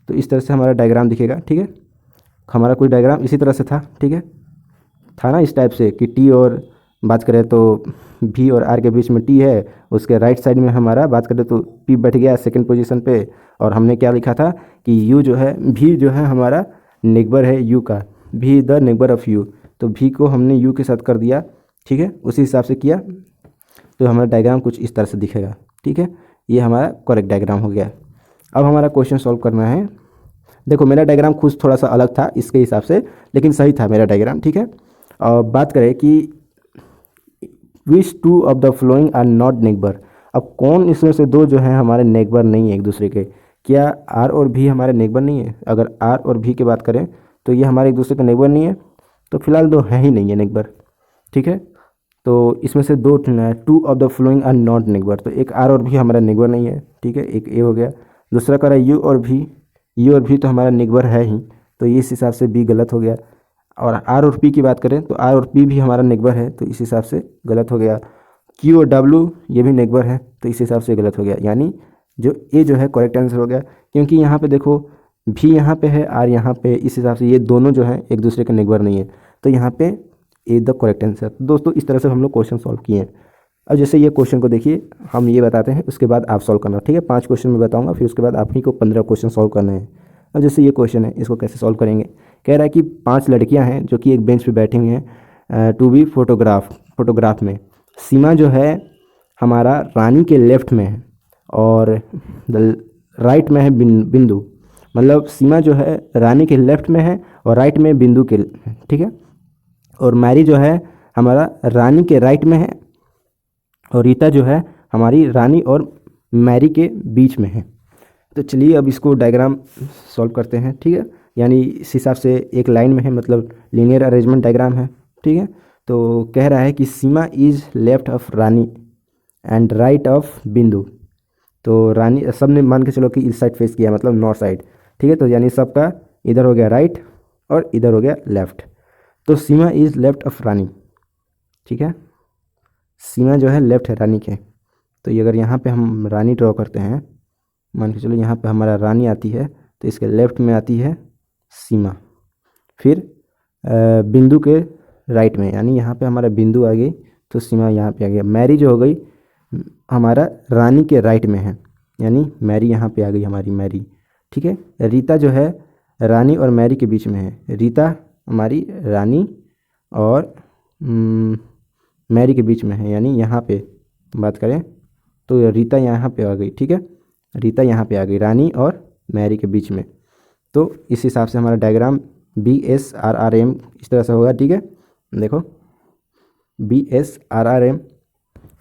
तो इस तरह से हमारा डायग्राम दिखेगा, ठीक है। हमारा कोई डायग्राम इसी तरह से था, ठीक है, था ना, इस टाइप से कि टी और बात करें तो भी और आर के बीच में टी है, उसके राइट साइड में हमारा बात करें तो पी बैठ गया सेकंड पोजीशन पे, और हमने क्या लिखा था कि यू जो है, भी जो है हमारा नेबर है यू का, भी द नेबर ऑफ यू, तो भी को हमने यू के साथ कर दिया, ठीक है, उसी हिसाब से किया, तो हमारा डायग्राम कुछ इस तरह से दिखेगा, ठीक है। ये हमारा करेक्ट डायग्राम हो गया। अब हमारा क्वेश्चन सॉल्व करना है। देखो मेरा डायग्राम खुद थोड़ा सा अलग था इसके हिसाब से, लेकिन सही था मेरा डायग्राम, ठीक है। और बात करें कि which two of the following are not neighbour. अब कौन इसमें से दो जो है हमारे नेबर नहीं है एक दूसरे के, क्या आर और भी हमारे नेबर नहीं है। अगर आर और भी की बात करें तो ये हमारे एक दूसरे के नेबर नहीं है, तो फिलहाल दो है ही नहीं है नेबर, ठीक है। तो इसमें से दो, two of the following are not neighbour, तो एक आर और भी हमारा नेबर नहीं है, ठीक है, एक ए हो गया। दूसरा कह रहा है यू और भी, यू और भी तो हमारा नेबर है ही, तो इस हिसाब से बी गलत हो गया। और आर और पी की बात करें तो आर और पी भी हमारा नेबर है, तो इस हिसाब से गलत हो गया। क्यू और डब्ल्यू ये भी नेबर है, तो इस हिसाब से गलत हो गया, यानी जो ए जो है करेक्ट आंसर हो गया। क्योंकि यहाँ पे देखो भी यहाँ पे है, आर यहाँ पे, इस हिसाब से ये दोनों जो है एक दूसरे के नेबर नहीं है, तो यहाँ पे ए द करेक्ट आंसर। दोस्तों इस तरह से हम लोग क्वेश्चन सॉल्व किए हैं। अब जैसे ये क्वेश्चन को देखिए, हम ये बताते हैं, उसके बाद आप सॉल्व करना, ठीक है। 5 क्वेश्चन मैं बताऊंगा, फिर उसके बाद आप ही को 15 क्वेश्चन सॉल्व करने हैं। अब जैसे ये क्वेश्चन है, इसको कैसे सॉल्व करेंगे। कह रहा है कि 5 लड़कियां हैं जो कि एक बेंच पे बैठी हुई हैं टू बी फोटोग्राफ में। सीमा जो है हमारा रानी के लेफ्ट में है और राइट में है बिंदु, मतलब सीमा जो है रानी के लेफ्ट में है और राइट में बिंदु के, ठीक है। और मैरी जो है हमारा रानी के राइट में है, और रीता जो है हमारी रानी और मैरी के बीच में है। तो चलिए अब इसको डायग्राम सॉल्व करते हैं, ठीक है। यानी इस हिसाब से एक लाइन में है, मतलब लीनियर अरेंजमेंट डायग्राम है, ठीक है। तो कह रहा है कि Seema is left of Rani and right of Bindu. तो रानी सब ने मान के चलो कि इस साइड फेस किया, मतलब नॉर्थ साइड, ठीक है। तो यानी सबका इधर हो गया राइट और इधर हो गया लेफ्ट। तो सीमा इज़ लेफ्ट ऑफ रानी, ठीक है। सीमा जो है लेफ्ट है रानी के, तो ये अगर यहाँ पे हम रानी ड्रॉ करते हैं, मान के चलो यहाँ पे हमारा रानी आती है, तो इसके लेफ्ट में आती है सीमा, फिर बिंदु के राइट में, यानी यहाँ पे हमारा बिंदु आ गई, तो सीमा यहाँ पे आ गया। मैरी जो हो गई हमारा रानी के राइट में है, यानी मैरी यहाँ पे आ गई हमारी मैरी, ठीक है। रीता जो है रानी और मैरी के बीच में है, रीता हमारी रानी और मैरी के बीच में है, यानी यहाँ पे बात करें तो रीता यहाँ पे आ गई, ठीक है। रीता यहाँ पे आ गई रानी और मैरी के बीच में। तो इस हिसाब से हमारा डायग्राम BSRRM इस तरह से होगा, ठीक है। देखो BSRRM,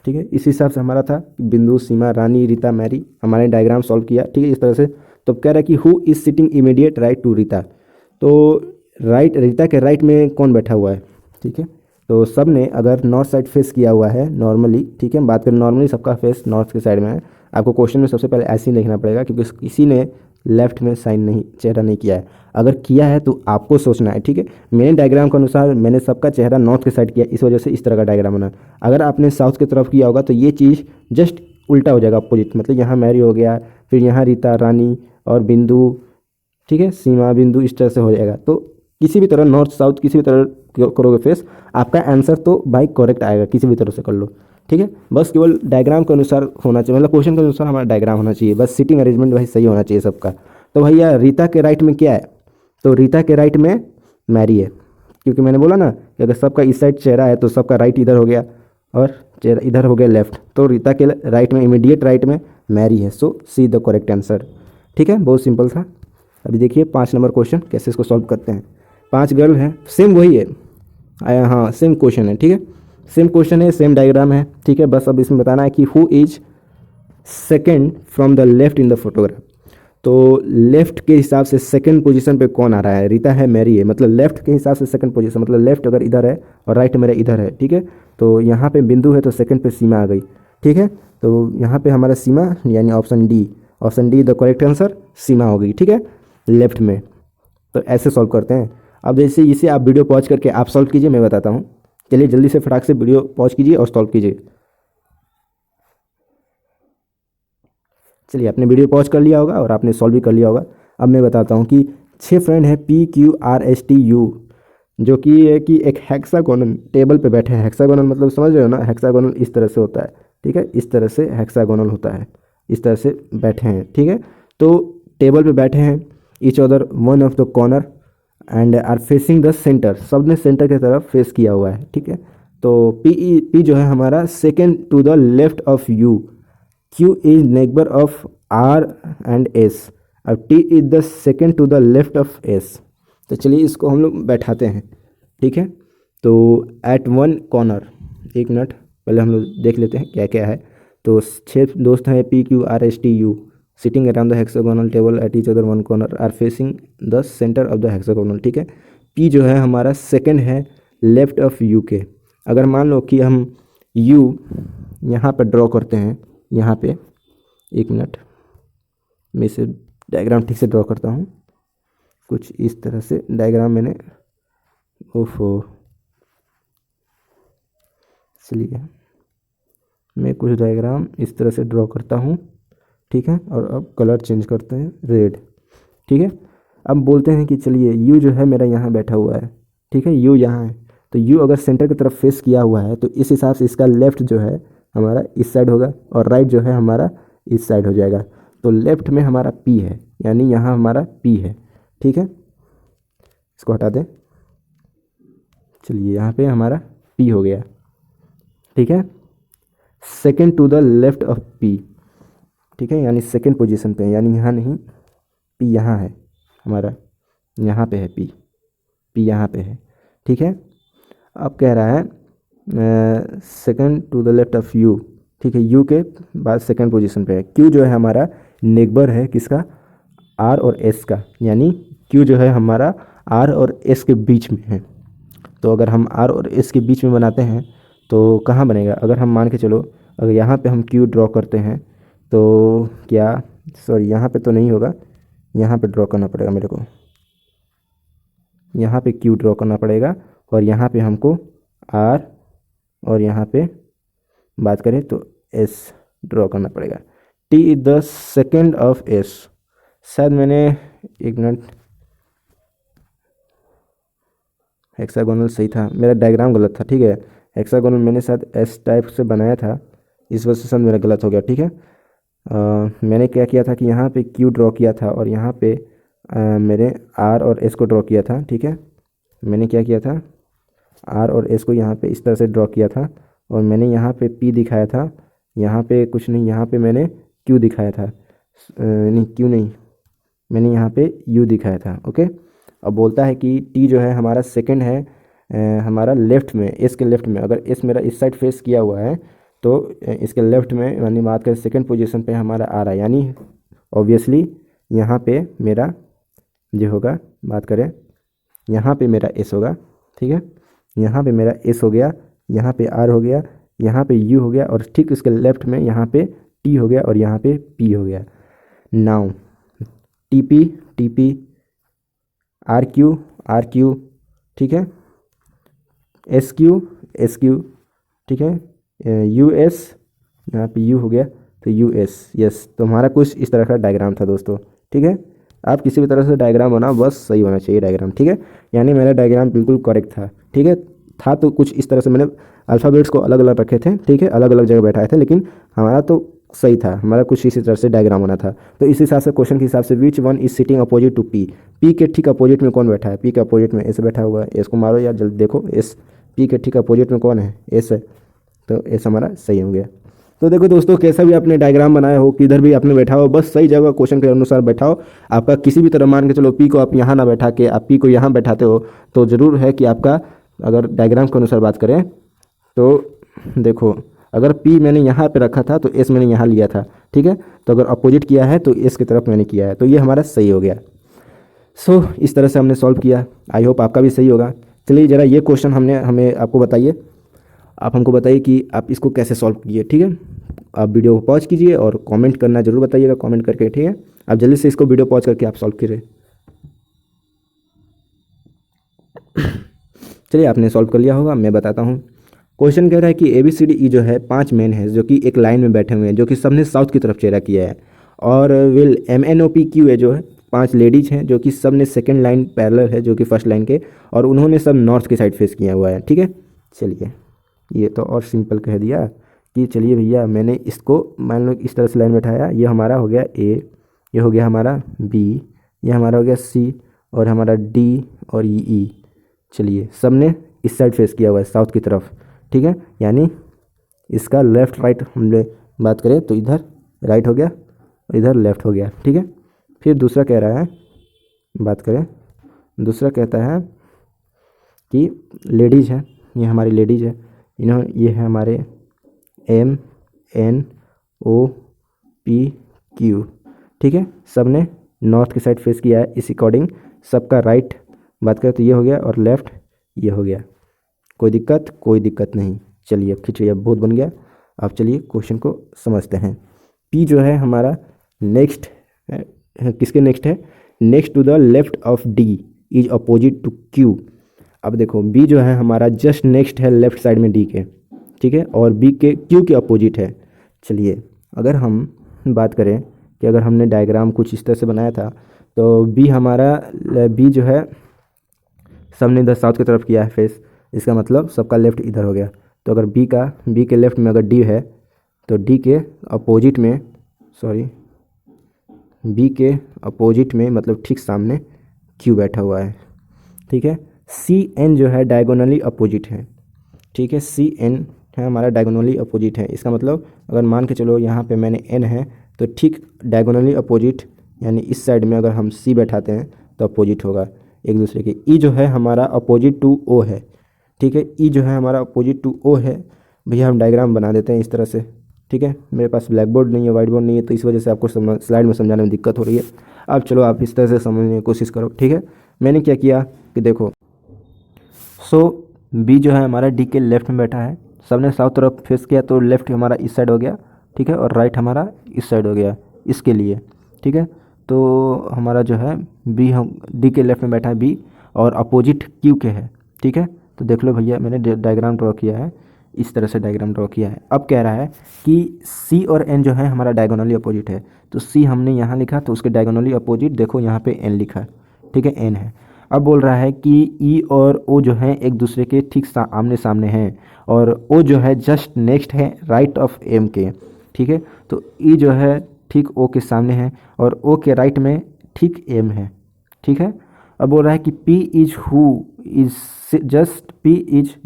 ठीक है। इस हिसाब से हमारा था बिंदु, सीमा, रानी, रीता, मैरी, हमारे डायग्राम सॉल्व किया, ठीक है, इस तरह से। तो अब कह रहा है कि who is sitting immediate right to Rita. तो राइट, रीता के राइट में कौन बैठा हुआ है, ठीक है। तो सब ने अगर नॉर्थ साइड फेस किया हुआ है नॉर्मली, ठीक है, बात करें नॉर्मली सबका फेस नॉर्थ के साइड में है। आपको क्वेश्चन में सबसे पहले ऐसे ही लिखना पड़ेगा क्योंकि किसी ने लेफ्ट में साइन नहीं, चेहरा नहीं किया है। अगर किया है तो आपको सोचना है, ठीक है। मेरे डायग्राम के अनुसार मैंने सबका चेहरा नॉर्थ के साइड किया, इस वजह से इस तरह का डायग्राम बना। अगर आपने साउथ की तरफ किया होगा तो ये चीज़ जस्ट उल्टा हो जाएगा, अपोजिट। मतलब यहाँ मैरी हो गया, फिर यहाँ रीता, रानी और बिंदु, ठीक है, सीमा, बिंदु, इस तरह से हो जाएगा। तो किसी भी तरह नॉर्थ साउथ किसी भी तरह करोगे फेस, आपका आंसर तो भाई करेक्ट आएगा, किसी भी तरह से कर लो, ठीक है। बस केवल डायग्राम के अनुसार होना चाहिए, मतलब क्वेश्चन के अनुसार हमारा डायग्राम होना चाहिए, बस सीटिंग अरेंजमेंट भाई सही होना चाहिए सबका। तो भैया रीता के राइट में क्या है, तो रीता के राइट में मैरी है, क्योंकि मैंने बोला ना कि अगर सबका इस साइड चेहरा है तो सबका राइट इधर हो गया और चेहरा इधर हो गया लेफ्ट। तो रीता के राइट में, इमीडिएट राइट में मैरी है। सो सी द करेक्ट आंसर, ठीक है, बहुत सिंपल था। अभी देखिए 5 नंबर क्वेश्चन कैसे इसको सॉल्व करते हैं। 5 गर्ल हैं, सेम वही है, हाँ सेम क्वेश्चन है, ठीक है, सेम क्वेश्चन है, सेम डायग्राम है, ठीक है। बस अब इसमें बताना है कि who is second from the left in the photograph. तो लेफ्ट के हिसाब से सेकंड पोजीशन पे कौन आ रहा है, रीता है, मैरी है। मतलब लेफ्ट के हिसाब से सेकंड पोजीशन, मतलब लेफ्ट अगर इधर है और राइट मेरा इधर है, ठीक है। तो यहाँ पे बिंदु है तो सेकंड पे सीमा आ गई, ठीक है। तो यहाँ पे हमारा सीमा यानी option D the correct answer, Seema हो गई, ठीक है, लेफ्ट में। तो ऐसे सॉल्व करते हैं। अब जैसे इसे आप वीडियो पॉज करके आप सॉल्व कीजिए, मैं बताता हूँ। चलिए जल्दी से फटाक से वीडियो पॉज कीजिए और सॉल्व कीजिए। चलिए आपने वीडियो पॉज कर लिया होगा और आपने सॉल्व भी कर लिया होगा। अब मैं बताता हूँ कि 6 फ्रेंड हैं PQRSTU, जो कि है कि एक हेक्सागोनल टेबल पे बैठे हैं। हेक्सागोनल मतलब समझ रहे हो ना, हेक्सागोनल इस तरह से होता है, ठीक है, इस तरह से हेक्सागोनल होता है, इस तरह से बैठे हैं, ठीक है। तो टेबल पे बैठे हैं, each other one of the corner and are facing the centre, सब ने सेंटर की तरफ फेस किया हुआ है, ठीक है। तो पी जो है हमारा second to the left of U, Q is neighbour of R and S, अब T is the second to the left of S। तो चलिए इसको हम लोग बैठाते हैं, ठीक है। तो एट वन कॉर्नर, एक मिनट पहले हम लोग देख लेते हैं क्या क्या है। तो 6 दोस्त हैं PQRSTU sitting around the hexagonal table at each other one corner are facing the centre of the hexagonal, ठीक है। P जो है हमारा सेकेंड है लेफ्ट ऑफ U के। अगर मान लो कि हम U यहाँ पर ड्रॉ करते हैं, यहाँ पे, एक मिनट मैं इसे डायग्राम ठीक से ड्रॉ करता हूँ। कुछ इस तरह से डायग्राम मैंने, ओफो, चलिए मैं कुछ डायग्राम इस तरह से ड्रॉ करता हूँ, ठीक है। और अब कलर चेंज करते हैं, रेड, ठीक है। अब बोलते हैं कि चलिए यू जो है मेरा यहाँ बैठा हुआ है, ठीक है, यू यहाँ है। तो यू अगर सेंटर की तरफ फेस किया हुआ है तो इस हिसाब से इसका लेफ्ट जो है हमारा इस साइड होगा और राइट जो है हमारा इस साइड हो जाएगा। तो लेफ्ट में हमारा P है, यानी यहाँ हमारा P है, ठीक है। इसको हटा दें, चलिए यहाँ पे हमारा P हो गया, ठीक है, second to the left of P, ठीक है, यानी सेकेंड पोजीशन पे, यानी यहाँ नहीं, P यहाँ है हमारा, यहाँ पे है P यहाँ पे है, ठीक है। अब कह रहा है second to the left of U, ठीक है, U के बाद सेकेंड पोजीशन पे है। Q जो है हमारा नेबर है किसका, R और S का, यानी Q जो है हमारा R और S के बीच में है। तो अगर हम R और S के बीच में बनाते हैं तो कहाँ बनेगा, अगर हम मान के चलो अगर यहाँ पे हम Q ड्रॉ करते हैं तो क्या, सॉरी यहाँ पे तो नहीं होगा, यहाँ पे ड्रॉ करना पड़ेगा मेरे को, यहाँ पे Q ड्रॉ करना पड़ेगा और यहाँ पे हमको R और यहाँ पे बात करें तो S ड्रॉ करना पड़ेगा। T is the second of S, शायद मैंने, एक मिनट, हेक्सागोनल सही था, मेरा डायग्राम गलत था, ठीक है। हेक्सागोनल मैंने शायद S टाइप से बनाया था, इस वजह से मेरा गलत हो गया, ठीक है। मैंने क्या किया था कि यहाँ पे Q ड्रॉ किया था और यहाँ पे मेरे R और S को ड्रॉ किया था, ठीक है। मैंने क्या किया था, R और S को यहाँ पे इस तरह से ड्रॉ किया था और मैंने यहाँ पे P दिखाया था, यहाँ पे कुछ नहीं, यहाँ पे मैंने Q दिखाया था, नहीं Q नहीं, मैंने यहाँ पे U दिखाया था, ओके। अब बोलता है कि T जो है हमारा सेकंड है हमारा लेफ्ट में, S के लेफ्ट में। अगर S मेरा इस साइड फेस किया हुआ है तो इसके लेफ्ट में, यानी बात करें सेकंड पोजीशन पे हमारा आ रहा है, यानी ऑब्वियसली यहाँ पे मेरा जो होगा, बात करें यहाँ पे मेरा एस होगा, ठीक है, यहाँ पे मेरा एस हो गया, यहाँ पे आर हो गया, यहाँ पे यू हो गया, और ठीक इसके लेफ्ट में यहाँ पे टी हो गया और यहाँ पे पी हो गया। Now T P R Q, ठीक है, एस क्यू, ठीक है, यू एस, यहाँ पे यू हो गया तो यू एस, यस। तो हमारा कुछ इस तरह का डायग्राम था दोस्तों, ठीक है। आप किसी भी तरह से डायग्राम बनाओ, बस सही होना चाहिए डायग्राम, ठीक है। यानी मेरा डायग्राम बिल्कुल करेक्ट था, ठीक है। था तो कुछ इस तरह से, मैंने अल्फ़ाबेट्स को अलग अलग रखे थे, ठीक है, अलग अलग जगह बैठाए थे, लेकिन हमारा तो सही था, हमारा कुछ इसी तरह से डायग्राम बना था। तो इस हिसाब से क्वेश्चन के हिसाब से which one is sitting opposite to P, P के ठीक अपोजिट में कौन बैठा है, पी के अपोजिट में एस बैठा हुआ है। एस को मारो यार जल्दी, देखो एस, पी के ठीक अपोजिट में कौन है, एस है, तो एस हमारा सही हो गया। तो देखो दोस्तों, कैसा भी आपने डायग्राम बनाया हो, किधर भी आपने बैठा हो, बस सही जगह क्वेश्चन के अनुसार बैठाओ। आपका किसी भी तरह, मान के चलो पी को आप यहाँ ना बैठा के आप पी को यहाँ बैठाते हो, तो ज़रूर है कि आपका, अगर डायग्राम के अनुसार बात करें तो देखो, अगर पी मैंने यहाँ पे रखा था तो एस मैंने यहाँ लिया था, ठीक है। तो अगर अपोजिट किया है तो एस की तरफ मैंने किया है, तो ये हमारा सही हो गया। सो इस तरह से हमने सॉल्व किया, आई होप आपका भी सही होगा। चलिए ज़रा ये क्वेश्चन हमें आपको बताइए, आप हमको बताइए कि आप इसको कैसे सॉल्व किए, ठीक है। आप वीडियो को पॉज कीजिए और कमेंट करना जरूर बताइएगा, कमेंट करके, ठीक है। आप जल्दी से इसको वीडियो पॉज करके आप सॉल्व कीजिए। चलिए, आपने सॉल्व कर लिया होगा, मैं बताता हूँ। क्वेश्चन कह रहा है कि ABCDE जो है 5 मैन है जो कि एक लाइन में बैठे हुए हैं, जो कि सबने साउथ की तरफ चेहरा किया है। और विल MNOPQ है जो है 5 लेडीज हैं जो कि सब ने सेकेंड लाइन पैरेलल है जो कि फर्स्ट लाइन के, और उन्होंने सब नॉर्थ की साइड फेस किया हुआ है, ठीक है। चलिए, ये तो और सिंपल कह दिया कि चलिए भैया, मैंने इसको मान लो इस तरह से लाइन बैठाया, ये हमारा हो गया A, ये हो गया हमारा B, ये हमारा हो गया C, और हमारा D और E। चलिए, सब ने इस साइड फेस किया हुआ है साउथ की तरफ, ठीक है। यानी इसका लेफ़्ट राइट हमने बात करें तो इधर राइट हो गया और इधर लेफ़्ट हो गया, ठीक है। फिर दूसरा कह रहा है, बात करें, दूसरा कहता है कि लेडीज़ है, ये हमारी लेडीज़ है, ये है हमारे MNOPQ, ठीक है। सब ने नॉर्थ की साइड फेस किया है, इस अकॉर्डिंग सबका राइट बात करें तो ये हो गया और लेफ़्ट ये हो गया। कोई दिक्कत नहीं। चलिए, अब खिचड़ी अब बहुत बन गया। अब चलिए क्वेश्चन को समझते हैं। P जो है हमारा नेक्स्ट किसके नेक्स्ट है, next to the left of D is opposite to Q। अब देखो, B जो है हमारा जस्ट नेक्स्ट है लेफ्ट साइड में D के, ठीक है, और B के Q के अपोजिट है। चलिए, अगर हम बात करें कि अगर हमने डायग्राम कुछ इस तरह से बनाया था, तो B जो है सबने इधर साउथ की तरफ किया है फेस, इसका मतलब सबका लेफ्ट इधर हो गया। तो अगर B के लेफ्ट में अगर D है तो D के अपोजिट में, B के अपोजिट में मतलब ठीक सामने Q बैठा हुआ है, ठीक है। CN जो है डायगोनली अपोजिट है, ठीक है, CN है हमारा डायगोनली अपोजिट है। इसका मतलब अगर मान के चलो यहाँ पे मैंने N है तो ठीक डायगोनली अपोजिट, यानी इस साइड में अगर हम C बैठाते हैं तो अपोजिट होगा एक दूसरे के। E जो है हमारा अपोजिट टू O है, ठीक है, E जो है हमारा अपोजिट टू O है। भैया हम डायग्राम बना देते हैं इस तरह से, ठीक है। मेरे पास ब्लैक बोर्ड नहीं है, वाइट बोर्ड नहीं है, तो इस वजह से आपको स्लाइड में समझाने में दिक्कत हो रही है। अब चलो आप इस तरह से समझने की कोशिश करो, ठीक है। मैंने क्या किया कि देखो, B जो है हमारा D के लेफ्ट में बैठा है, सबने साउथ तरफ फेस किया तो लेफ्ट हमारा इस साइड हो गया, ठीक है, और राइट हमारा इस साइड हो गया इसके लिए, ठीक है। तो हमारा जो है D के लेफ्ट में बैठा है B, और अपोजिट Q के है, ठीक है। तो देख लो भैया, मैंने डायग्राम ड्रॉ किया है, इस तरह से डायग्राम ड्रॉ किया है। अब कह रहा है कि C और N जो है हमारा डायगोनली अपोजिट है, तो C हमने यहाँ लिखा तो उसके डायगोनली अपोजिट देखो यहाँ पे N लिखा, ठीक है, N है। अब बोल रहा है कि E और O जो है एक दूसरे के ठीक आमने सामने हैं, और O जो है जस्ट नेक्स्ट है राइट ऑफ M के, ठीक है। तो E जो है ठीक O के सामने है और O के राइट में ठीक M है, ठीक है। अब बोल रहा है कि P is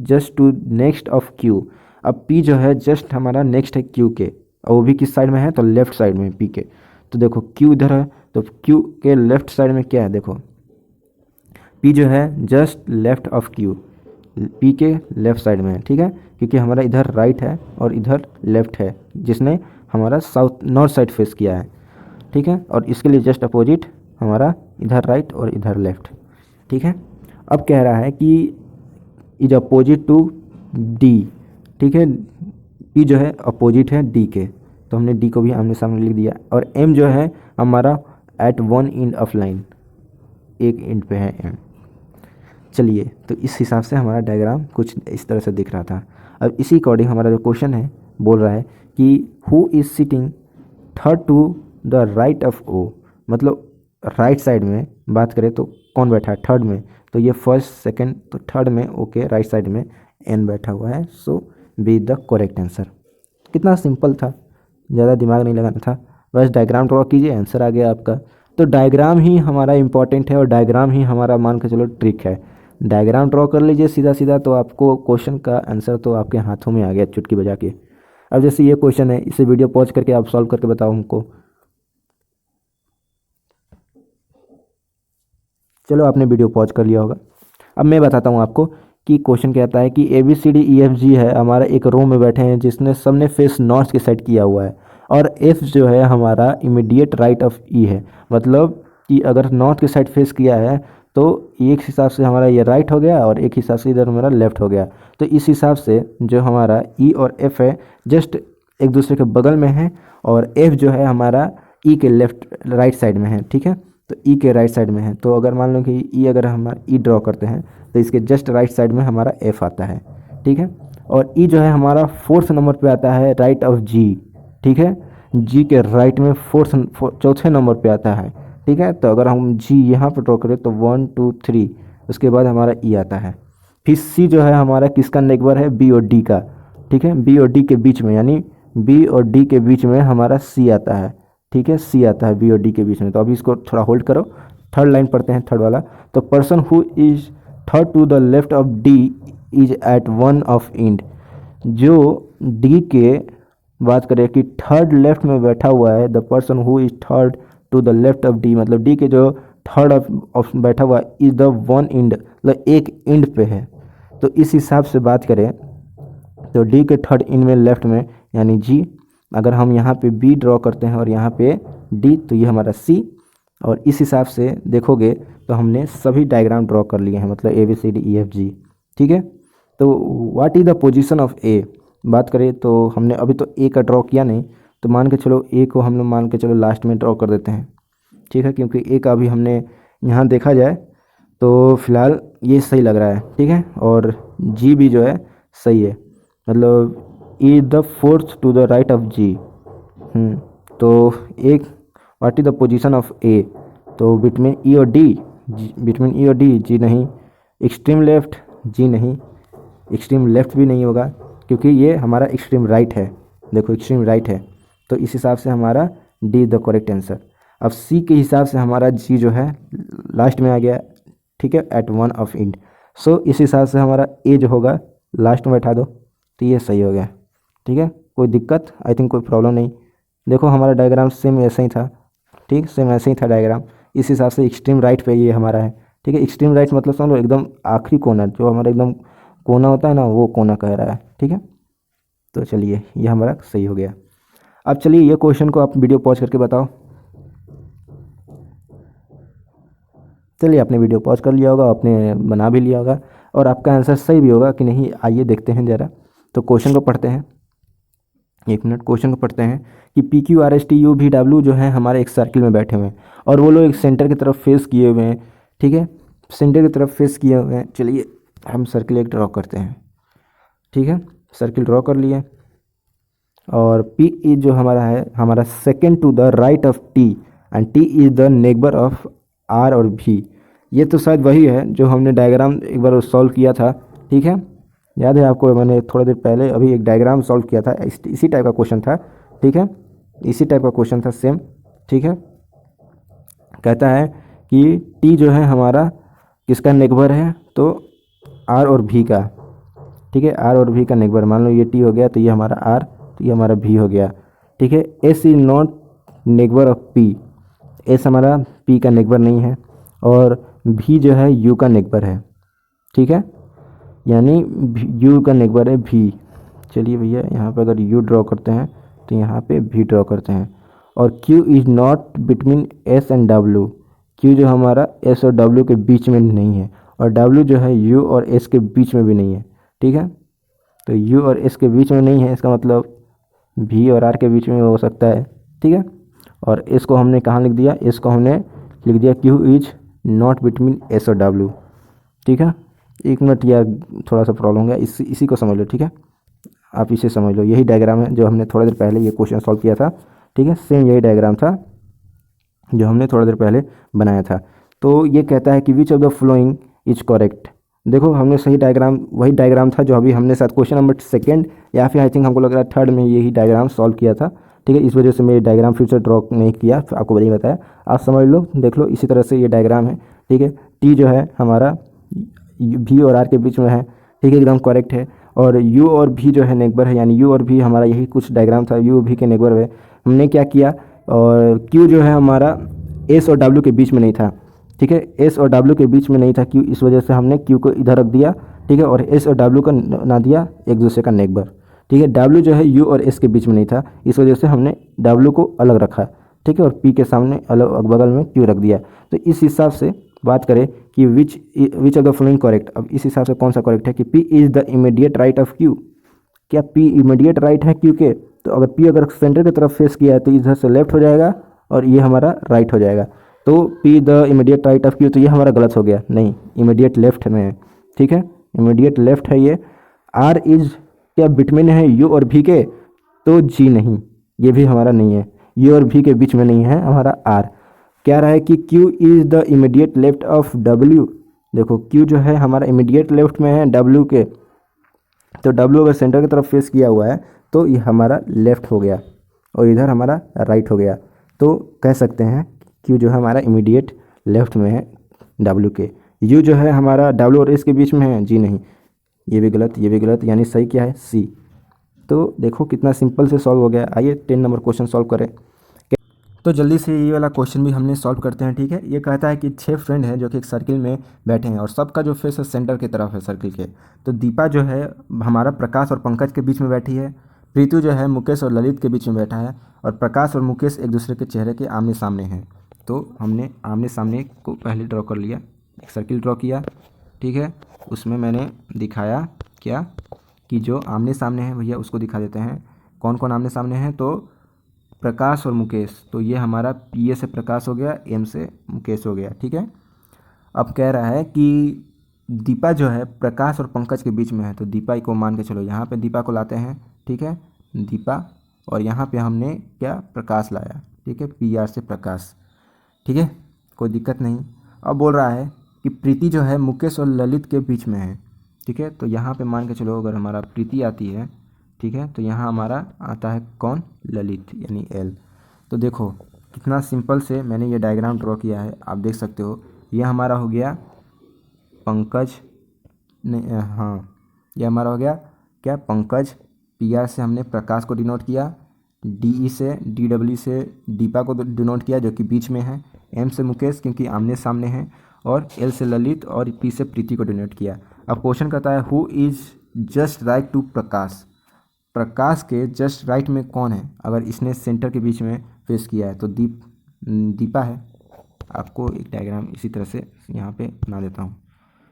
just to next of Q। अब P जो है जस्ट हमारा नेक्स्ट है Q के, और वो भी किस साइड में है तो लेफ्ट साइड में P के। तो देखो Q इधर है, तो Q के लेफ्ट साइड में क्या है, देखो P जो है just left of Q, P के लेफ्ट साइड में है, ठीक है, क्योंकि हमारा इधर राइट है और इधर लेफ्ट है, जिसने हमारा नॉर्थ साइड फेस किया है। ठीक है। और इसके लिए जस्ट अपोजिट हमारा इधर राइट और इधर लेफ्ट, ठीक है। अब कह रहा है कि इज अपोजिट टू डी, ठीक है। ई जो है अपोजिट है डी के, तो हमने डी को भी आमने सामने लिख दिया। और एम जो है हमारा at one end of line, एक एंड पे है एम। चलिए, तो इस हिसाब से हमारा डायग्राम कुछ इस तरह से दिख रहा था। अब इसी अकॉर्डिंग हमारा जो क्वेश्चन है बोल रहा है कि who is sitting third to the right of O, मतलब राइट साइड में बात करें तो कौन बैठा है थर्ड में, तो ये फर्स्ट सेकंड, तो थर्ड में ओके राइट साइड में एन बैठा हुआ है। सो बी द करेक्ट आंसर। कितना सिंपल था, ज़्यादा दिमाग नहीं लगाना था, बस डायग्राम ड्रॉ कीजिए, आंसर आ गया आपका। तो डायग्राम ही हमारा इंपॉर्टेंट है और डायग्राम ही हमारा मान के चलो ट्रिक है। डायग्राम ड्रॉ कर लीजिए सीधा सीधा, तो आपको क्वेश्चन का आंसर तो आपके हाथों में आ गया चुटकी बजा के। अब जैसे ये क्वेश्चन है, इसे वीडियो पॉज करके आप सॉल्व करके बताओ हमको। चलो, आपने वीडियो पॉज कर लिया होगा। अब मैं बताता हूँ आपको कि क्वेश्चन कहता है कि A B C D E F G है हमारा एक रो में बैठे हैं जिसने सबने फेस नॉर्थ की साइड किया हुआ है, और एफ जो है हमारा इमीडिएट राइट ऑफ ई है। मतलब कि अगर नॉर्थ की साइड फेस किया है तो एक हिसाब से हमारा ये राइट हो गया और एक हिसाब से इधर हमारा लेफ्ट हो गया। तो इस हिसाब से जो हमारा ई और एफ है जस्ट एक दूसरे के बगल में है, और एफ जो है हमारा ई के लेफ्ट राइट साइड में है, ठीक है। तो ई के राइट साइड में है, तो अगर मान लो कि ई अगर हमारा ई ड्रॉ करते हैं तो इसके जस्ट राइट साइड में हमारा एफ आता है, ठीक है। और ई जो है हमारा फोर्थ नंबर पे आता है राइट ऑफ जी, ठीक है। जी के राइट में चौथे नंबर पे आता है, ठीक है। तो अगर हम जी यहाँ पर ड्रॉ करें तो 1 2 3, उसके बाद हमारा ई आता है। फिर सी जो है हमारा किसका नेगबर है, बी और डी का, ठीक है। बी और डी के बीच में, यानी बी और डी के बीच में हमारा सी आता है, ठीक है। सी आता है बी और डी के बीच में। तो अभी इसको थोड़ा होल्ड करो, थर्ड लाइन पढ़ते हैं, थर्ड वाला। तो person who is third to the left of D is at one of end, जो डी के बात करें कि थर्ड लेफ्ट में बैठा हुआ है, the person who is third to the left of D, मतलब डी के जो थर्ड ऑफ बैठा हुआ है इज द वन इंड, मतलब एक इंड पे है। तो इस हिसाब से बात करें तो डी के थर्ड इंड में लेफ्ट में यानी जी, अगर हम यहाँ पे बी ड्रॉ करते हैं और यहाँ पे डी, तो ये हमारा सी। और इस हिसाब से देखोगे तो हमने सभी डायग्राम ड्रॉ कर लिए हैं, मतलब A B C D E F G, ठीक है। तो what is the position of A, बात करें तो हमने अभी तो ए का ड्रॉ किया नहीं, तो मान के चलो ए को हम लोग मान के चलो लास्ट में ड्रॉ कर देते हैं, ठीक है। क्योंकि ए का अभी हमने यहाँ देखा जाए तो फिलहाल ये सही लग रहा है, ठीक है। और जी भी जो है सही है, मतलब is the fourth to the right of G. तो एक what is the position of A, तो बिटवीन ई और डी, बिटवीन ई और डी जी नहीं, एक्सट्रीम लेफ्ट जी नहीं, एक्सट्रीम लेफ्ट भी नहीं होगा क्योंकि ये हमारा एक्सट्रीम राइट है, देखो एक्सट्रीम राइट है। तो इस हिसाब से हमारा D is the correct answer. अब सी के हिसाब से हमारा जी जो है लास्ट में आ गया, ठीक है, एट वन ऑफ इंड। सो इस हिसाब से हमारा ए जो होगा लास्ट में बैठा दो, तो ये सही हो गया, ठीक है। कोई दिक्कत आई थिंक कोई प्रॉब्लम नहीं। देखो हमारा डायग्राम सेम ऐसा ही था, ठीक, सेम ऐसे ही था डायग्राम। इस हिसाब से एक्सट्रीम राइट पे ये हमारा है, ठीक है। एक्सट्रीम राइट मतलब समझ लो एकदम आखिरी कोना, जो हमारा एकदम कोना होता है ना, वो कोना कह रहा है, ठीक है। तो चलिए ये हमारा सही हो गया। अब चलिए ये क्वेश्चन को आप वीडियो पॉज करके बताओ। चलिए आपने वीडियो पॉज कर लिया होगा, आपने बना भी लिया होगा, और आपका आंसर सही भी होगा कि नहीं, आइए देखते हैं ज़रा। तो क्वेश्चन को पढ़ते हैं, एक मिनट, क्वेश्चन को पढ़ते हैं कि P Q R S T U V W जो है हमारे एक सर्किल में बैठे हुए हैं और वो लोग एक सेंटर की तरफ फेस किए हुए हैं, ठीक है, सेंटर की तरफ फेस किए हुए हैं। चलिए हम सर्किल एक ड्रॉ करते हैं, ठीक है। सर्किल ड्रॉ कर लिए, और पी इज जो हमारा है हमारा second to the right of T, and T is the neighbour of R और भी। ये तो शायद वही है जो हमने डायग्राम एक बार सॉल्व किया था, ठीक है, याद है आपको, मैंने थोड़ा देर पहले अभी एक डायग्राम सॉल्व किया था, इसी टाइप का क्वेश्चन था, ठीक है, इसी टाइप का क्वेश्चन था सेम, ठीक है। कहता है कि टी जो है हमारा किसका नेगबर है, तो आर और भी का, ठीक है, आर और भी का नेगबर। मान लो ये टी हो गया तो ये हमारा आर, तो ये हमारा भी हो गया, ठीक है। S is not neighbour of P, S हमारा पी का नेगबर नहीं है, और भी जो है यू का नेगबर है, ठीक है, यानी यू का नेगबर है भी। चलिए भैया यहाँ पे अगर यू ड्रॉ करते हैं तो यहाँ पे भी ड्रॉ करते हैं, और Q is not between S and W। Q जो हमारा S और W के बीच में नहीं है, और W जो है U और S के बीच में भी नहीं है। ठीक है, तो U और S के बीच में नहीं है, इसका मतलब V और R के बीच में हो सकता है। ठीक है, और S को हमने कहाँ लिख दिया, S को हमने लिख दिया Q is not between S और W। ठीक है, एक मिनट यार, थोड़ा सा प्रॉब्लम हो गया, इसी को समझ लो। ठीक है, आप इसे समझ लो, यही डायग्राम है जो हमने थोड़ी देर पहले ये क्वेश्चन सॉल्व किया था। ठीक है, सेम यही डायग्राम था जो हमने थोड़ी देर पहले बनाया था। तो ये कहता है कि which of the following is correct. देखो, हमने सही डायग्राम, वही डायग्राम था जो अभी हमने शायद क्वेश्चन नंबर सेकंड या फिर आई थिंक हमको लग रहा है थर्ड में यही डायग्राम सॉल्व किया था। ठीक है, इस वजह से मैं डायग्राम फिर से ड्रॉ नहीं किया, आपको नहीं बताया, आप समझ लो, देख लो, इसी तरह से ये डायग्राम है। ठीक है, टी जो है हमारा V और R के बीच में है। ठीक है, एकदम करेक्ट है। और U और V जो है नेगबर है, यानी U और V हमारा यही कुछ डायग्राम था, U V के नेगबर है। हमने क्या किया, और Q जो है हमारा S और W के बीच में नहीं था। ठीक है, S और W के बीच में नहीं था Q, इस वजह से हमने Q को इधर रख दिया। ठीक है, और S और W को ना दिया एक दूसरे का नेगबर। ठीक है, W जो है U और S के बीच में नहीं था, इस वजह से हमने W को अलग रखा। ठीक है, और P के सामने अलग बगल में Q रख दिया। तो इस हिसाब से बात करें कि which of the following correct, अब इस हिसाब से कौन सा करेक्ट है कि P is the immediate right of Q। क्या P इमीडिएट राइट है Q के? तो अगर P अगर सेंटर की तरफ फेस किया है तो इधर से लेफ्ट हो जाएगा और ये हमारा राइट हो जाएगा। तो P the immediate right of Q, तो ये हमारा गलत हो गया, नहीं, इमीडिएट लेफ्ट में है। ठीक है, इमीडिएट लेफ्ट है ये। R इज क्या बिटवीन है U और V के? तो G नहीं, ये भी हमारा नहीं है, U और V के बीच में नहीं है हमारा R। क्या रहा है कि Q is the immediate left of W। देखो, Q जो है हमारा इमीडिएट लेफ्ट में है W के, तो W अगर सेंटर की तरफ फेस किया हुआ है तो ये हमारा लेफ्ट हो गया और इधर हमारा राइट हो गया। तो कह सकते हैं Q जो है हमारा इमीडिएट लेफ्ट में है W के। U जो है हमारा W और S के बीच में है, G नहीं, ये भी गलत, ये भी गलत, यानी सही क्या है, C। तो देखो कितना सिंपल से सॉल्व हो गया। आइए 10 नंबर क्वेश्चन सॉल्व करें। तो जल्दी से ये वाला क्वेश्चन भी हमने सॉल्व करते हैं। ठीक है, ये कहता है कि 6 फ्रेंड हैं जो कि एक सर्किल में बैठे हैं और सबका जो फेस है सेंटर की तरफ है सर्किल के। तो दीपा जो है हमारा प्रकाश और पंकज के बीच में बैठी है। प्रीतु जो है मुकेश और ललित के बीच में बैठा है, और प्रकाश और मुकेश एक दूसरे के चेहरे के आमने सामने हैं। तो हमने आमने सामने को पहले ड्रॉ कर लिया, एक सर्किल ड्रॉ किया। ठीक है, उसमें मैंने दिखाया क्या कि जो आमने सामने है भैया उसको दिखा देते हैं। कौन कौन आमने सामने हैं, तो प्रकाश और मुकेश। तो ये हमारा P से प्रकाश हो गया, M से मुकेश हो गया। ठीक है, अब कह रहा है कि दीपा जो है प्रकाश और पंकज के बीच में है, तो दीपा को मान के चलो, यहाँ पे दीपा को लाते हैं। ठीक है, दीपा, और यहाँ पे हमने क्या, प्रकाश लाया। ठीक है, PR से प्रकाश। ठीक है, कोई दिक्कत नहीं। अब बोल रहा है कि प्रीति जो है मुकेश और ललित के बीच में है। ठीक है, तो यहाँ पे मान के चलो अगर हमारा प्रीति आती है, ठीक है, तो यहाँ हमारा आता है कौन, ललित, यानी L। तो देखो कितना सिंपल से मैंने ये डायग्राम ड्रॉ किया है, आप देख सकते हो। ये हमारा हो गया पंकज, नहीं, हाँ, ये हमारा हो गया क्या, पंकज। PR से हमने प्रकाश को डिनोट किया, DE से DW से दीपा को डिनोट किया जो कि बीच में है, M से मुकेश क्योंकि आमने सामने हैं, और L से ललित, और P से प्रीति को डिनोट किया। अब क्वेश्चन कहता है who is just right to Prakash. Prakash के जस्ट राइट में कौन है, अगर इसने सेंटर के बीच में फेस किया है तो दीपा है। आपको एक डायग्राम इसी तरह से यहाँ पे बना देता हूँ।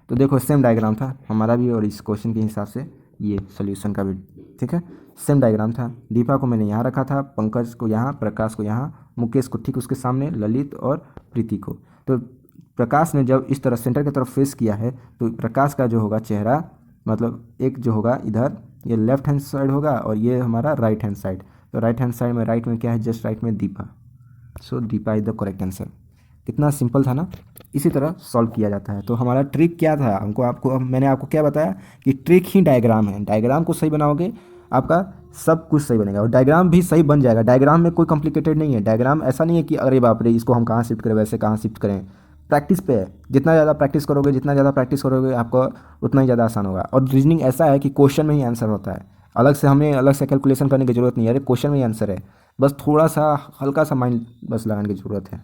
तो देखो सेम डायग्राम था हमारा भी, और इस क्वेश्चन के हिसाब से ये सॉल्यूशन का भी, ठीक है, सेम डायग्राम था। दीपा को मैंने यहाँ रखा था, पंकज को यहाँ, प्रकाश को यहाँ, मुकेश को ठीक उसके सामने, ललित और प्रीति को। तो प्रकाश ने जब इस तरह सेंटर की तरफ फेस किया है तो प्रकाश का जो होगा चेहरा, मतलब एक जो होगा इधर, ये लेफ्ट हैंड साइड होगा और ये हमारा राइट हैंड साइड। तो राइट हैंड साइड में, राइट में क्या है, जस्ट राइट में Deepa. So Deepa is the correct answer. कितना सिंपल था ना, इसी तरह सॉल्व किया जाता है। तो हमारा ट्रिक क्या था, मैंने आपको क्या बताया कि ट्रिक ही डायग्राम है। डायग्राम को सही बनाओगे आपका सब कुछ सही बनेगा, और डायग्राम भी सही बन जाएगा। डायग्राम में कोई कॉम्प्लिकेटेड नहीं है। डायग्राम ऐसा नहीं है कि अरे बाप रे इसको हम कहाँ शिफ्ट करें, वैसे कहाँ शिफ्ट करें। प्रैक्टिस पे है, जितना ज़्यादा प्रैक्टिस करोगे आपको उतना ही ज़्यादा आसान होगा। और रीजनिंग ऐसा है कि क्वेश्चन में ही आंसर होता है, हमें अलग से कैलकुलेशन करने की ज़रूरत नहीं है। अरे क्वेश्चन में ही आंसर है, बस थोड़ा सा हल्का सा माइंड बस लगाने की ज़रूरत है।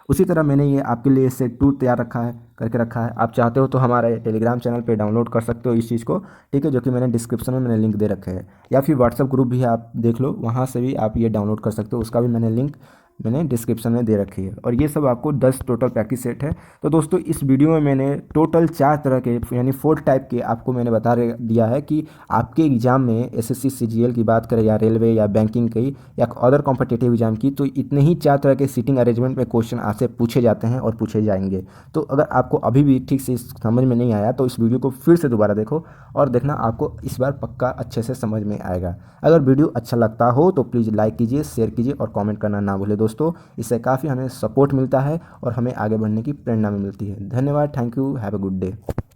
उसी तरह मैंने ये आपके लिए सेट 2 तैयार करके रखा है। आप चाहते हो तो हमारे टेलीग्राम चैनल पे डाउनलोड कर सकते हो इस चीज़ को, ठीक है, जो कि मैंने डिस्क्रिप्शन में मैंने लिंक दे रखे हैं, या फिर व्हाट्सअप ग्रुप भी आप देख लो, वहाँ से भी आप ये डाउनलोड कर सकते हो, उसका भी मैंने लिंक मैंने डिस्क्रिप्शन में दे रखी है। और ये सब आपको 10 टोटल प्रैक्टिस सेट है। तो दोस्तों इस वीडियो में मैंने टोटल 4 तरह के यानी 4 टाइप के आपको मैंने दिया है कि आपके एग्ज़ाम में एसएससी सीजीएल की बात करें या रेलवे या बैंकिंग की या अदर कॉम्पिटिटिव एग्जाम की, तो इतने ही 4 तरह के सीटिंग अरेंजमेंट में क्वेश्चन आपसे पूछे जाते हैं और पूछे जाएंगे। तो अगर आपको अभी भी ठीक से समझ में नहीं आया तो इस वीडियो को फिर से दोबारा देखो और देखना, आपको इस बार पक्का अच्छे से समझ में आएगा। अगर वीडियो अच्छा लगता हो तो प्लीज़ लाइक कीजिए, शेयर कीजिए और कमेंट करना ना भूलें दोस्तों। इससे काफ़ी हमें सपोर्ट मिलता है और हमें आगे बढ़ने की प्रेरणा मिलती है। धन्यवाद। Thank you. Have a good day.